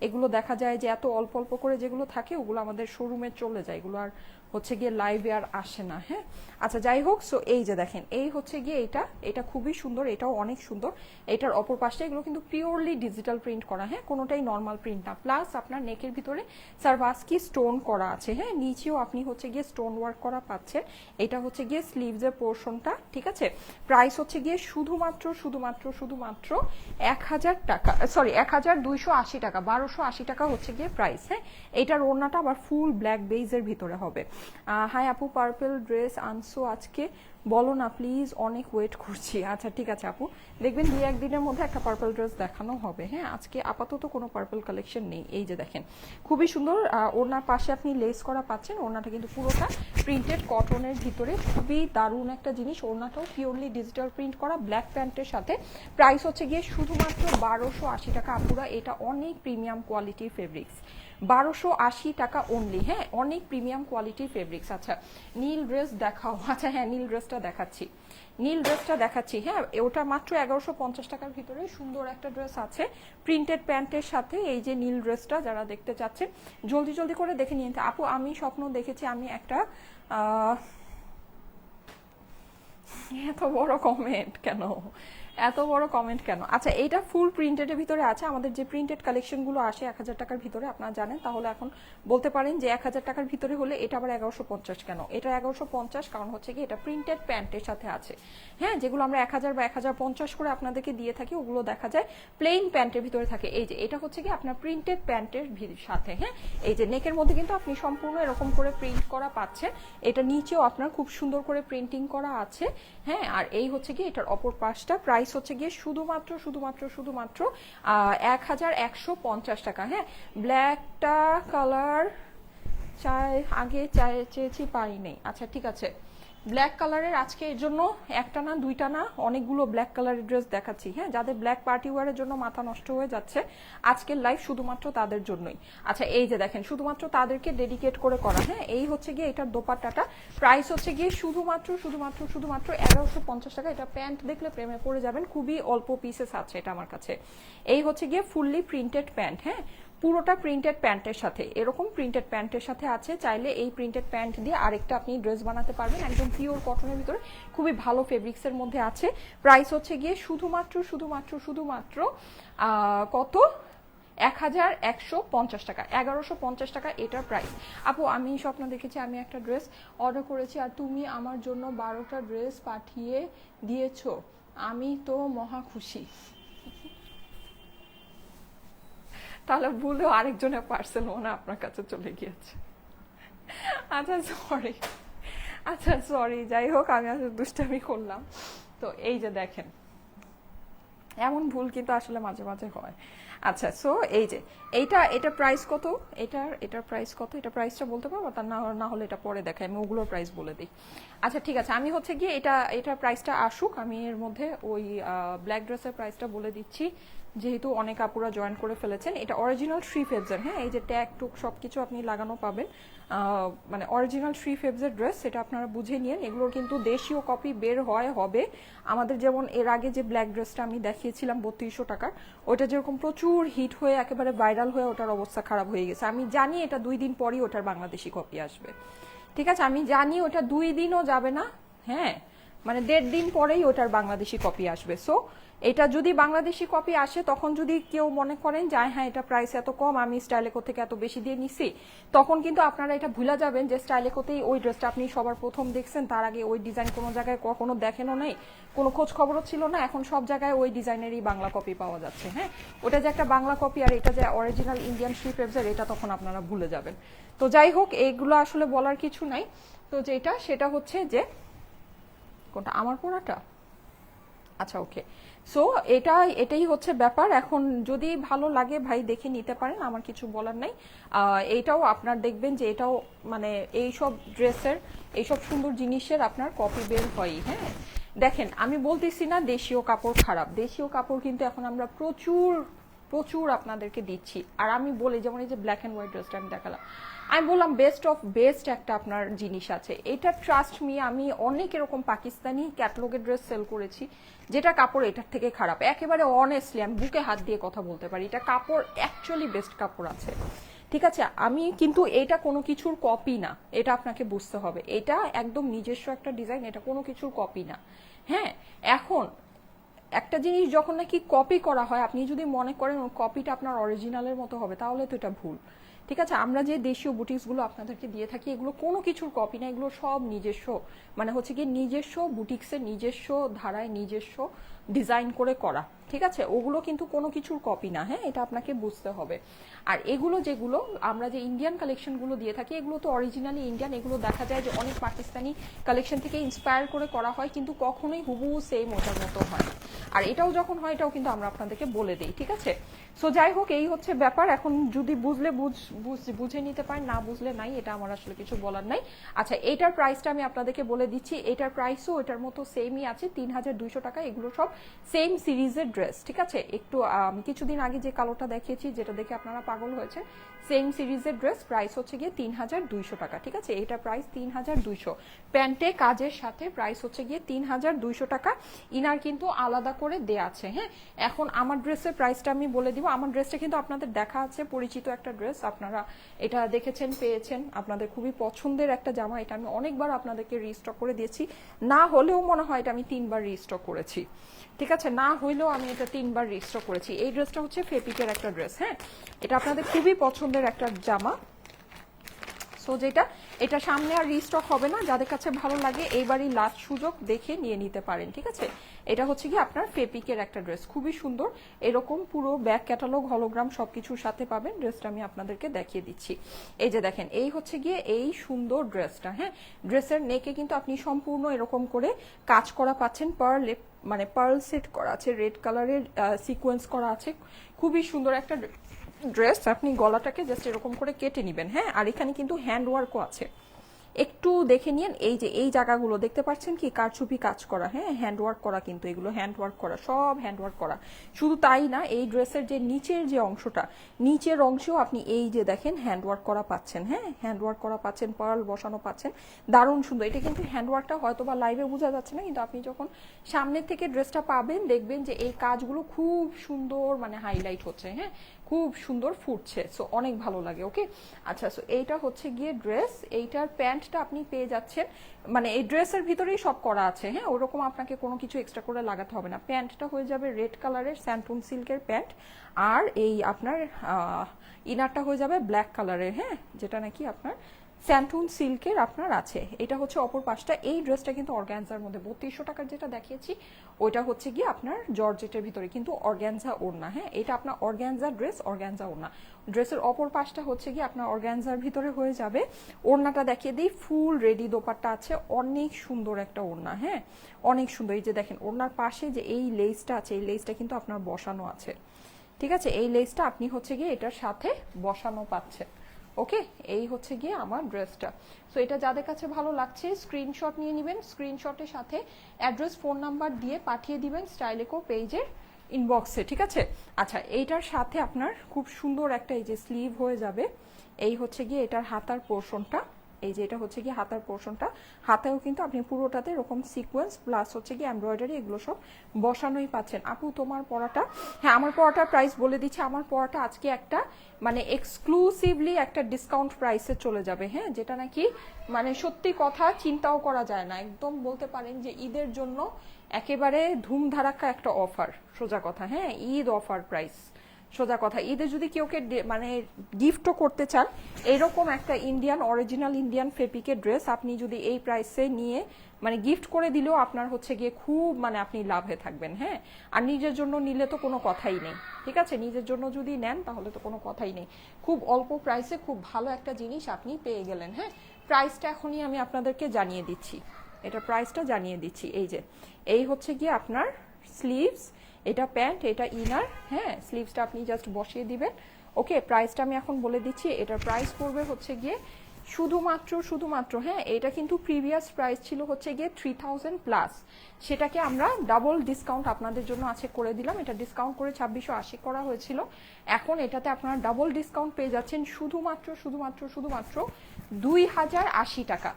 এগুলো দেখা যায় যে এত অল্প অল্প করে যেগুলো থাকে ওগুলো আমাদের শোরুমে চলে যায়, এগুলো আর হচ্ছে গিয়ে লাইভে আর আসে না। হ্যাঁ, আচ্ছা যাই হোক, সো এই যে দেখেন এই হচ্ছে গিয়ে এটা খুবই সুন্দর, এটাও অনেক সুন্দর। এটার অপর পাশে এগুলো কিন্তু পিওরলি ডিজিটাল প্রিন্ট করা, হ্যাঁ, কোনোটাই নর্মাল প্রিন্ট না। প্লাস আপনার নেকের ভিতরে সারভাস্কি স্টোন করা আছে। হ্যাঁ, নিচেও আপনি হচ্ছে গিয়ে স্টোন ওয়ার্ক করা পাচ্ছেন। এটা হচ্ছে গিয়ে স্লিভসের পোর্শনটা। ঠিক আছে, প্রাইস হচ্ছে গিয়ে শুধুমাত্র 1000 টাকা, সরি 1280 টাকা। 1280 টাকা হচ্ছে গিয়ে প্রাইস। হ্যাঁ, এটার ওড়নাটা আবার ফুল ব্ল্যাক বেজের ভিতরে হবে। হাই আপু, পার্পল ড্রেস আনসো আজকে, বলো না প্লিজ, অনেক ওয়েট করছি। আচ্ছা ঠিক আছে আপু, দেখবেন 2-1 দিনের মধ্যে একটা পার্পল ড্রেস দেখানো হবে। হ্যাঁ, আজকে আপাতত কোনো পার্পল কালেকশন নেই। এই যে দেখেন খুবই সুন্দর, ওড়নার পাশে আপনি লেস করা পাচ্ছেন। ওড়নাটা কিন্তু পুরোটা প্রিন্টেড কটনের ভিতরে, খুবই দারুণ একটা জিনিস। ওড়নাটাও পিওরলি ডিজিটাল প্রিন্ট করা ব্ল্যাক প্যান্টের সাথে। প্রাইস হচ্ছে গিয়ে শুধুমাত্র 1280 টাকা আপুরা। এটা অনেক প্রিমিয়াম কোয়ালিটির ফেব্রিক্স, 1280 টাকা অনলি। হ্যাঁ, অনেক প্রিমিয়াম কোয়ালিটির ফেব্রিক্স। আচ্ছা, নীল ড্রেস দেখাও। আচ্ছা হ্যাঁ, নীল ড্রেসটা দেখাচ্ছি। হ্যাঁ, ওটা মাত্র 1150 টাকার ভিতরে সুন্দর একটা ড্রেস আছে প্রিন্টেড প্যান্টের সাথে। এই যে নীল ড্রেসটা যারা দেখতে চাচ্ছেন জলদি জলদি করে দেখে নিন। আপু আমি স্বপ্ন দেখেছি আমি একটা এত বড় কমেন্ট কেন? আচ্ছা, এইটা ফুল প্রিন্টেডের ভিতরে আছে। আমাদের যে প্রিন্টেড কালেকশনগুলো আসে 1000 টাকার ভিতরে আপনারা জানেন, তাহলে এখন বলতে পারেন যে 1000 টাকার ভিতরে হলে এটা আবার 1150 কেন? এটা 1150 কারণ হচ্ছে কি এটা প্রিন্টেড প্যান্টের সাথে আছে। হ্যাঁ, যেগুলো আমরা 1000 বা 1050 করে আপনাদেরকে দিয়ে থাকি ওগুলো দেখা যায় প্লেন প্যান্টের ভিতরে থাকে। এই যে এটা হচ্ছে কি আপনার প্রিন্টেড প্যান্টের সাথে। হ্যাঁ, এই যে নেকের মধ্যে কিন্তু আপনি সম্পূর্ণ এরকম করে প্রিন্ট করা পাচ্ছেন। এটা নিচেও আপনার খুব সুন্দর করে প্রিন্টিং করা আছে। হ্যাঁ, আর এই হচ্ছে কি এটার অপর পাশটা। প্রাইস হচ্ছে গিয়ে শুধুমাত্র 1150 টাকা। হ্যাঁ, ব্ল্যাকটা কালার চেয়েছি পাই নেই। আচ্ছা ঠিক আছে, ব্ল্যাক কালারের আজকে এর জন্য একটা না দুইটা না অনেকগুলো ব্ল্যাক কালারের ড্রেস দেখাচ্ছি। হ্যাঁ, যাদের ব্ল্যাক পার্টি ওয়ারের জন্য মাথা নষ্ট হয়ে যাচ্ছে আজকের লাইভ শুধুমাত্র তাদের জন্যই। আচ্ছা এই যে দেখেন শুধুমাত্র তাদেরকে ডেডিকেট করে করা। হ্যাঁ, এই হচ্ছে গিয়ে এটার দোপাট্টাটা। প্রাইস হচ্ছে গিয়ে শুধুমাত্র 1150 টাকা। এটা প্যান্ট দেখলে প্রেমে পড়ে যাবেন, খুবই অল্প পিসেস আছে এটা আমার কাছে। এই হচ্ছে গিয়ে ফুললি প্রিন্টেড প্যান্ট। হ্যাঁ, পুরোটা প্রিন্টেড প্যান্টের সাথে, এরকম প্রিন্টেড প্যান্টের সাথে আছে। চাইলে এই প্রিন্টেড প্যান্ট দিয়ে আরেকটা আপনি ড্রেস বানাতে পারবেন, একদম পিওর কটনের ভিতরে খুবই ভালো ফেব্রিক্সের মধ্যে আছে। প্রাইস হচ্ছে গিয়ে শুধুমাত্র কত 1150 টাকা, 1150 টাকা এটার প্রাইস। আপু আমি স্বপ্ন দেখেছি আমি একটা ড্রেস অর্ডার করেছি আর তুমি আমার জন্য 12টা ড্রেস পাঠিয়ে দিয়েছো, আমি তো মহা খুশি। তাহলে ভুলেও আরেকজনের পার্সেল মনে আপনার কাছে চলে গিয়েছে। আচ্ছা সরি, যাই হোক আমি আসলে দুষ্টামি করলাম। তো এই যে দেখেন এমন ভুল কিন্তু আসলে মাঝে মাঝে হয়। আচ্ছা, সো এই যে এটা প্রাইস কত, এটার প্রাইস কত, এটা প্রাইসটা বলতে পারবো? তা না হলে এটা পরে দেখাই, আমি ওগুলোর প্রাইস বলে দিই। আচ্ছা ঠিক আছে, আমি হচ্ছে গিয়ে এটার প্রাইসটা আসুক, আমি এর মধ্যে ওই ব্ল্যাক ড্রেসের প্রাইসটা বলে দিচ্ছি। যেহেতু অনেক আপুরা জয়েন করে ফেলেছেন। এটা অরিজিনাল 3 ফেবসের, হ্যাঁ, এই যে ট্যাগ টুক সব কিছু আপনি লাগানো পাবেন, মানে অরিজিনাল 3 ফেবসের ড্রেস, এটা আপনারা বুঝে নিন। এগুলোর কিন্তু দেশীয় কপি বের হবে। আমাদের যেমন এর আগে যে ব্ল্যাক ড্রেসটা আমি দেখিয়েছিলাম 3200 টাকার, ওটা যেরকম প্রচুর হিট হয়ে একেবারে ভাইরাল হয়ে ওটার অবস্থা খারাপ হয়ে গেছে, আমি জানি এটা 2 দিন পরই ওটার বাংলাদেশি কপি আসবে, ঠিক আছে, আমি জানি ওটা 2 দিনও যাবে না, হ্যাঁ, মানে 1.5 দিন পরেই ওটার বাংলাদেশি কপি আসবে। সো এটা যদি বাংলাদেশি কপি আসে, তখন যদি কেউ মনে করেন যে হ্যাঁ এটা প্রাইস এত কম, আমি স্টাইলেকো থেকে এত বেশি দিয়ে নিছি, তখন কিন্তু আপনারা এটা ভুলে যাবেন যে স্টাইলেকোতেই ওই ড্রেসটা আপনি সবার প্রথম দেখছেন, তার আগে ওই ডিজাইন কোনো জায়গায় কখনো দেখেনও নেই, কোনো খোঁজ খবরও ছিল না, এখন সব জায়গায় ওই ডিজাইনেরই বাংলা কপি পাওয়া যাচ্ছে। হ্যাঁ, ওটা যে একটা বাংলা কপি আর এটা যে অরিজিনাল ইন্ডিয়ান থ্রি ফেবসের, এটা তখন আপনারা ভুলে যাবেন। তো যাই হোক, এইগুলো আসলে বলার কিছু নাই। তো যেটা সেটা হচ্ছে যে কোনটা আমার পড়াটা, আচ্ছা ওকে। সো এটাই হচ্ছে ব্যাপার। এখন যদি ভালো লাগে ভাই দেখে নিতে পারেন, আমার কিছু বলার নাই। এইটাও আপনার দেখবেন যে এটাও মানে এইসব ড্রেসের, এইসব সুন্দর জিনিসের আপনার কপি বের হয়। হ্যাঁ, দেখেন আমি বলতেছি না দেশীয় কাপড় খারাপ, দেশীয় কাপড় কিন্তু এখন আমরা প্রচুর প্রচুর আপনাদেরকে দিচ্ছি। আর আমি বলি, যেমন এই যে ব্ল্যাক অ্যান্ড হোয়াইট ড্রেসটা আমি দেখালাম, আমি বললাম বেস্ট অফ বেস্ট একটা আপনার জিনিস আছে, এটা ট্রাস্ট মি। আমি অনেক এরকম পাকিস্তানি ক্যাটলগের ড্রেস সেল করেছি যেটা কাপড় এটার থেকে খারাপ, একেবারে অনেস্টলি আমি বুকে হাত দিয়ে কথা বলতে পারি, এটা কাপড় অ্যাকচুয়ালি বেস্ট কাপড় আছে, ঠিক আছে। আমি কিন্তু এটা কোনো কিছুর কপি না, এটা আপনাকে বুঝতে হবে, এটা একদম নিজস্ব একটা ডিজাইন, এটা কোনো কিছুর কপি না। হ্যাঁ, এখন একটা জিনিস যখন নাকি কপি করা হয়, আপনি যদি মনে করেন কপিটা আপনার অরিজিনালের মতো হবে, তাহলে তো এটা ভুল, ঠিক আছে। আমরা যে দেশীয় বুটিক্সগুলো আপনাদেরকে দিয়ে থাকি, এগুলো কোনো কিছুর কপি না, এগুলো সব নিজস্ব, মানে হচ্ছে কি নিজস্ব বুটিক্সের নিজস্ব ধারায় নিজস্ব ডিজাইন করে করা, ঠিক আছে। ওগুলো কিন্তু কোনো কিছুর কপি না, হ্যাঁ, এটা আপনাকে বুঝতে হবে। আর এগুলো যেগুলো আমরা যে ইন্ডিয়ান কালেকশনগুলো দিয়ে থাকি, এগুলো তো অরিজিনালি ইন্ডিয়ান, এগুলো দেখা যায় যে অনেক পাকিস্তানি কালেকশন থেকে ইন্সপায়ার করে করা হয়, কিন্তু কখনোই হুবহু সেম ওটার মতো হয় না। আর এটাও যখন হয়, এটাও কিন্তু আমরা আপনাদেরকে বলে দিই, ঠিক আছে। সো যাই হোক, এই হচ্ছে ব্যাপার। এখন যদি বুঝলে বুঝে নিতে পারেন, না বুঝলে নাই, এটা আমার আসলে কিছু বলার নাই। আচ্ছা, এটার প্রাইসটা আমি আপনাদেরকে বলে দিচ্ছি, এটার প্রাইসও এটার মতো সেমই আছে, 3200 টাকা। এগুলো সব সেম সিরিজের ড্রেস, ঠিক আছে। একটু কিছুদিন আগে যে কালোটা দেখিয়েছি, যেটা দেখে আপনারা পাগল হয়েছে, সেম সিরিজের ড্রেস, প্রাইস হচ্ছে গিয়ে 3200 টাকা, ঠিক আছে। এটা প্রাইস 3200, প্যান্টে কাজের সাথে প্রাইস হচ্ছে গিয়ে 3200 টাকা। ইনার কিন্তু আলাদা করে দেয়া আছে। হ্যাঁ, এখন আমার ড্রেসের প্রাইসটা আমি বলে দিব। আমার ড্রেসটা কিন্তু আপনাদের দেখা আছে, পরিচিত একটা ড্রেস, আপনারা এটা দেখেছেন, পেয়েছেন, আপনাদের খুবই পছন্দের একটা জামা। এটা আমি অনেকবার আপনাদেরকে রিস্টক করে দিয়েছি, না হলেও মনে হয় এটা আমি 3বার রিস্টক করেছি, ঠিক আছে, না হইলেও আমি এটা 3বার রিস্টক করেছি। এই ড্রেসটা হচ্ছে ফেপিকের একটা ড্রেস, হ্যাঁ, এটা আপনাদের খুবই পছন্দের একটা জামা। সো যেটা এটা সামনে আর রিস্টক হবে না, যাদের কাছে ভালো লাগে এইবারই লাস্ট সুযোগ, দেখে নিয়ে নিতে পারেন, ঠিক আছে। এটা হচ্ছে কি আপনার ফেপিকের একটা ড্রেস, খুবই সুন্দর, এরকম পুরো ব্যাক ক্যাটালগ হলোগ্রাম সবকিছুর সাথে পাবেন। ড্রেসটা আমি আপনাদেরকে দেখিয়ে দিচ্ছি, এই যে দেখেন, এই হচ্ছে গিয়ে এই সুন্দর ড্রেসটা। হ্যাঁ, ড্রেসের নেকে কিন্তু আপনি সম্পূর্ণ এরকম করে কাজ করা পাচ্ছেন, মানে পার্ল সেট করা আছে, রেড কালারের সিকোয়েন্স করা আছে, খুবই সুন্দর একটা ড্রেস। আপনি গলাটাকে জাস্ট এরকম করে কেটে নেবেন, হ্যাঁ, আর এখানে কিন্তু হ্যান্ড ওয়ার্কও আছে, একটু দেখে নিন। এই যে এই জায়গাগুলো দেখতে পাচ্ছেন কি কারচুপি কাজ করা, হ্যাঁ, হ্যান্ড ওয়ার্ক করা, কিন্তু এগুলো হ্যান্ড ওয়ার্ক করা, সব হ্যান্ড ওয়ার্ক করা। শুধু তাই না, এই ড্রেসের যে নিচের যে অংশটা, নিচের অংশেও আপনি এই যে দেখেন হ্যান্ড ওয়ার্ক করা পাচ্ছেন, হ্যাঁ, হ্যান্ড ওয়ার্ক করা পাচ্ছেন, পার্ল বসানো পাচ্ছেন, দারুণ সুন্দর। এটা কিন্তু হ্যান্ড ওয়ার্কটা হয়তো বা লাইভে বোঝা যাচ্ছে না, কিন্তু আপনি যখন সামনের থেকে ড্রেসটা পাবেন, দেখবেন যে এই কাজগুলো খুব সুন্দর, মানে হাইলাইট হচ্ছে, হ্যাঁ, খুব সুন্দর ফুটছে। সো অনেক ভালো লাগে। ওকে, আচ্ছা, সো এইটা হচ্ছে গিয়ে ড্রেস, এইটার প্যান্টটা আপনি পেয়ে যাচ্ছেন, মানে এই ড্রেসের ভিতরেই সব করা আছে, হ্যাঁ, ওরকম আপনাকে কোনো কিছু এক্সট্রা করে লাগাতে হবে না। প্যান্টটা হয়ে যাবে রেড কালারের স্যান্টুন সিল্কের প্যান্ট, আর এই আপনার ইনারটা হয়ে যাবে ব্ল্যাক কালারের, হ্যাঁ, যেটা নাকি আপনার স্যান্টুন সিল্কের আপনার আছে। এটা হচ্ছে অপর পাশটা। এই ড্রেসটা কিন্তু অর্গ্যানজার মধ্যে 3200 টাকার যেটা দেখিয়েছি, ওইটা হচ্ছে গিয়ে আপনার জর্জেটের ভিতরে, কিন্তু অর্গ্যানজা ওড়না, হ্যাঁ, এটা আপনার অর্গ্যানজা ড্রেস, অর্গ্যানজা ওড়না। ড্রেসের অপর পাশটা হচ্ছে গিয়ে আপনার অর্গ্যানজার ভিতরে হয়ে যাবে। ওড়নাটা দেখিয়ে দিই, ফুল রেডি দোপাট্টা আছে, অনেক সুন্দর একটা ওড়না, হ্যাঁ, অনেক সুন্দর। এই যে দেখেন ওড়নার পাশে যে এই লেসটা আছে, এই লেসটা কিন্তু আপনার বসানো আছে, ঠিক আছে, এই লেসটা আপনি হচ্ছে গিয়ে এটার সাথে বসানো পাচ্ছেন। ওকে, এই হচ্ছে গিয়ে আমার ড্রেসটা। সো এটা যাদের কাছে ভালো লাগছে স্ক্রিনশট নিয়ে নেবেন, স্ক্রিনশটের সাথে অ্যাড্রেস, ফোন নাম্বার দিয়ে পাঠিয়ে দিবেন স্টাইলেকো পেজের ইনবক্সে, ঠিক আছে। আচ্ছা, এইটার সাথে আপনার খুব সুন্দর একটা এই যে স্লিভ হয়ে যাবে। এই হচ্ছে গিয়ে এটার হাতার পোর্শনটা, এই যে এটা হচ্ছে গিয়ে হাতার পোর্শনটা। হাতেও কিন্তু আপনি পুরোটাতে এরকম সিকোয়েন্স প্লাস হচ্ছে গিয়ে এমব্রয়ডারি এগুলো সব বসানোই পাচ্ছেন। আপু তোমার পরাটা, হ্যাঁ আমার পরাটার প্রাইস বলে দিচ্ছি। আমার পরাটা আজকে একটা মানে এক্সক্লুসিভলি একটা ডিসকাউন্ট প্রাইসে চলে যাবে, হ্যাঁ, যেটা নাকি মানে সত্যি কথা চিন্তাও করা যায় না। একদম বলতে পারেন যে ঈদের জন্য একেবারে ধুমধারাক্কা একটা অফার, সোজা কথা, হ্যাঁ, ঈদ অফার প্রাইস, সোজা কথা। ঈদে যদি কেউকে মানে গিফটও করতে চান এরকম একটা ইন্ডিয়ান অরিজিনাল ইন্ডিয়ান ফেব্রিকের ড্রেস আপনি যদি এই প্রাইসে নিয়ে মানে গিফট করে দিলেও আপনার হচ্ছে গিয়ে খুব মানে আপনি লাভে থাকবেন, হ্যাঁ। আর নিজের জন্য নিলে তো কোনো কথাই নেই, ঠিক আছে, নিজের জন্য যদি নেন তাহলে তো কোনো কথাই নেই। খুব অল্প প্রাইসে খুব ভালো একটা জিনিস আপনি পেয়ে গেলেন, হ্যাঁ। প্রাইসটা এখনই আমি আপনাদেরকে জানিয়ে দিচ্ছি, এটা প্রাইসটা জানিয়ে দিচ্ছি। এই যে এই হচ্ছে গিয়ে আপনার স্লিভস, এটা প্যান্ট, এটা ইনার, হ্যাঁ, স্লিভসটা আপনি জাস্ট বসিয়ে দিবেন। ওকে, প্রাইসটা আমি এখন বলে দিচ্ছি। এটার প্রাইস পড়বে হচ্ছে গিয়ে শুধুমাত্র হ্যাঁ, এটা কিন্তু প্রিভিয়াস প্রাইস ছিল হচ্ছে গিয়ে 3000 প্লাস, সেটাকে আমরা ডাবল ডিসকাউন্ট আপনাদের জন্য আছে করে দিলাম। এটা ডিসকাউন্ট করে 2680 করা হয়েছিল, এখন এটাতে আপনারা ডাবল ডিসকাউন্ট পেয়ে যাচ্ছেন শুধুমাত্র 2080 টাকা।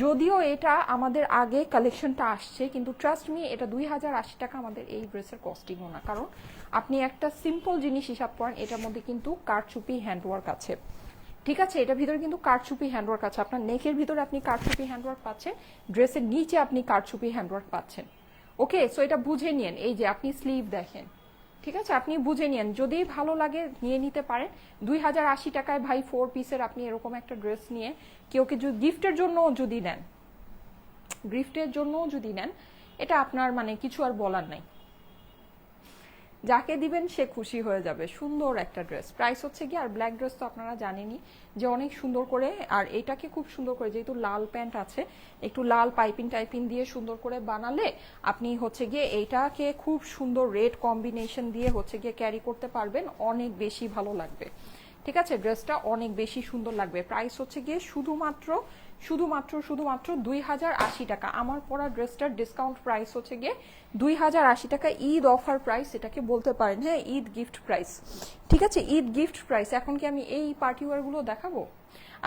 যদিও এটা আমাদের আগে কালেকশনটা আসছে, কিন্তু ট্রাস্ট মি এটা 2080 টাকা আমাদের এই ড্রেসের কস্টিংও না। কারণ আপনি একটা সিম্পল জিনিস হিসাব করেন, এটার মধ্যে কিন্তু কারচুপি হ্যান্ডওয়ার্ক আছে, ঠিক আছে, এটার ভিতরে কিন্তু কারচুপি হ্যান্ডওয়ার্ক আছে। আপনার নেকের ভিতরে আপনি কারচুপি হ্যান্ডওয়ার্ক পাচ্ছেন, ড্রেসের নিচে আপনি কারচুপি হ্যান্ডওয়ার্ক পাচ্ছেন। ওকে, সো এটা বুঝে নিন। এই যে আপনি স্লিভ দেখেন, ঠিক আছে, আপনি বুঝে নিন, যদি ভালো লাগে নিয়ে নিতে পারেন। 2080 টাকায় ভাই 4 পিসের আপনি এরকম একটা ড্রেস নিয়ে কেউকে যদি গিফটের জন্য যদি নেন, এটা আপনার মানে কিছু আর বলার নাই, যাকে দিবেন সে খুশি হয়ে যাবে। সুন্দর একটা ড্রেস, প্রাইস হচ্ছে কি, আর ব্ল্যাক ড্রেস তো আপনারা জানেনই যে অনেক সুন্দর করে, আর এটাকে খুব সুন্দর করে যেহেতু লাল প্যান্ট আছে, একটু লাল টাইপিং দিয়ে সুন্দর করে বানালে আপনি হচ্ছে গিয়ে এইটাকে খুব সুন্দর রেড কম্বিনেশন দিয়ে হচ্ছে গিয়ে ক্যারি করতে পারবেন, অনেক বেশি ভালো লাগবে, ঠিক আছে, ড্রেসটা অনেক বেশি সুন্দর লাগবে। প্রাইস হচ্ছে গিয়ে শুধুমাত্র 2080 টাকা। আমার পরা ড্রেসটার ডিসকাউন্ট প্রাইস হচ্ছে গিয়ে 2080 টাকা, ঈদ অফার প্রাইস এটাকে বলতে পারেন, হ্যাঁ, ঈদ গিফট প্রাইস, ঠিক আছে, ঈদ গিফট প্রাইস। এখন কি আমি এই পার্টি ওয়্যারগুলো দেখাবো?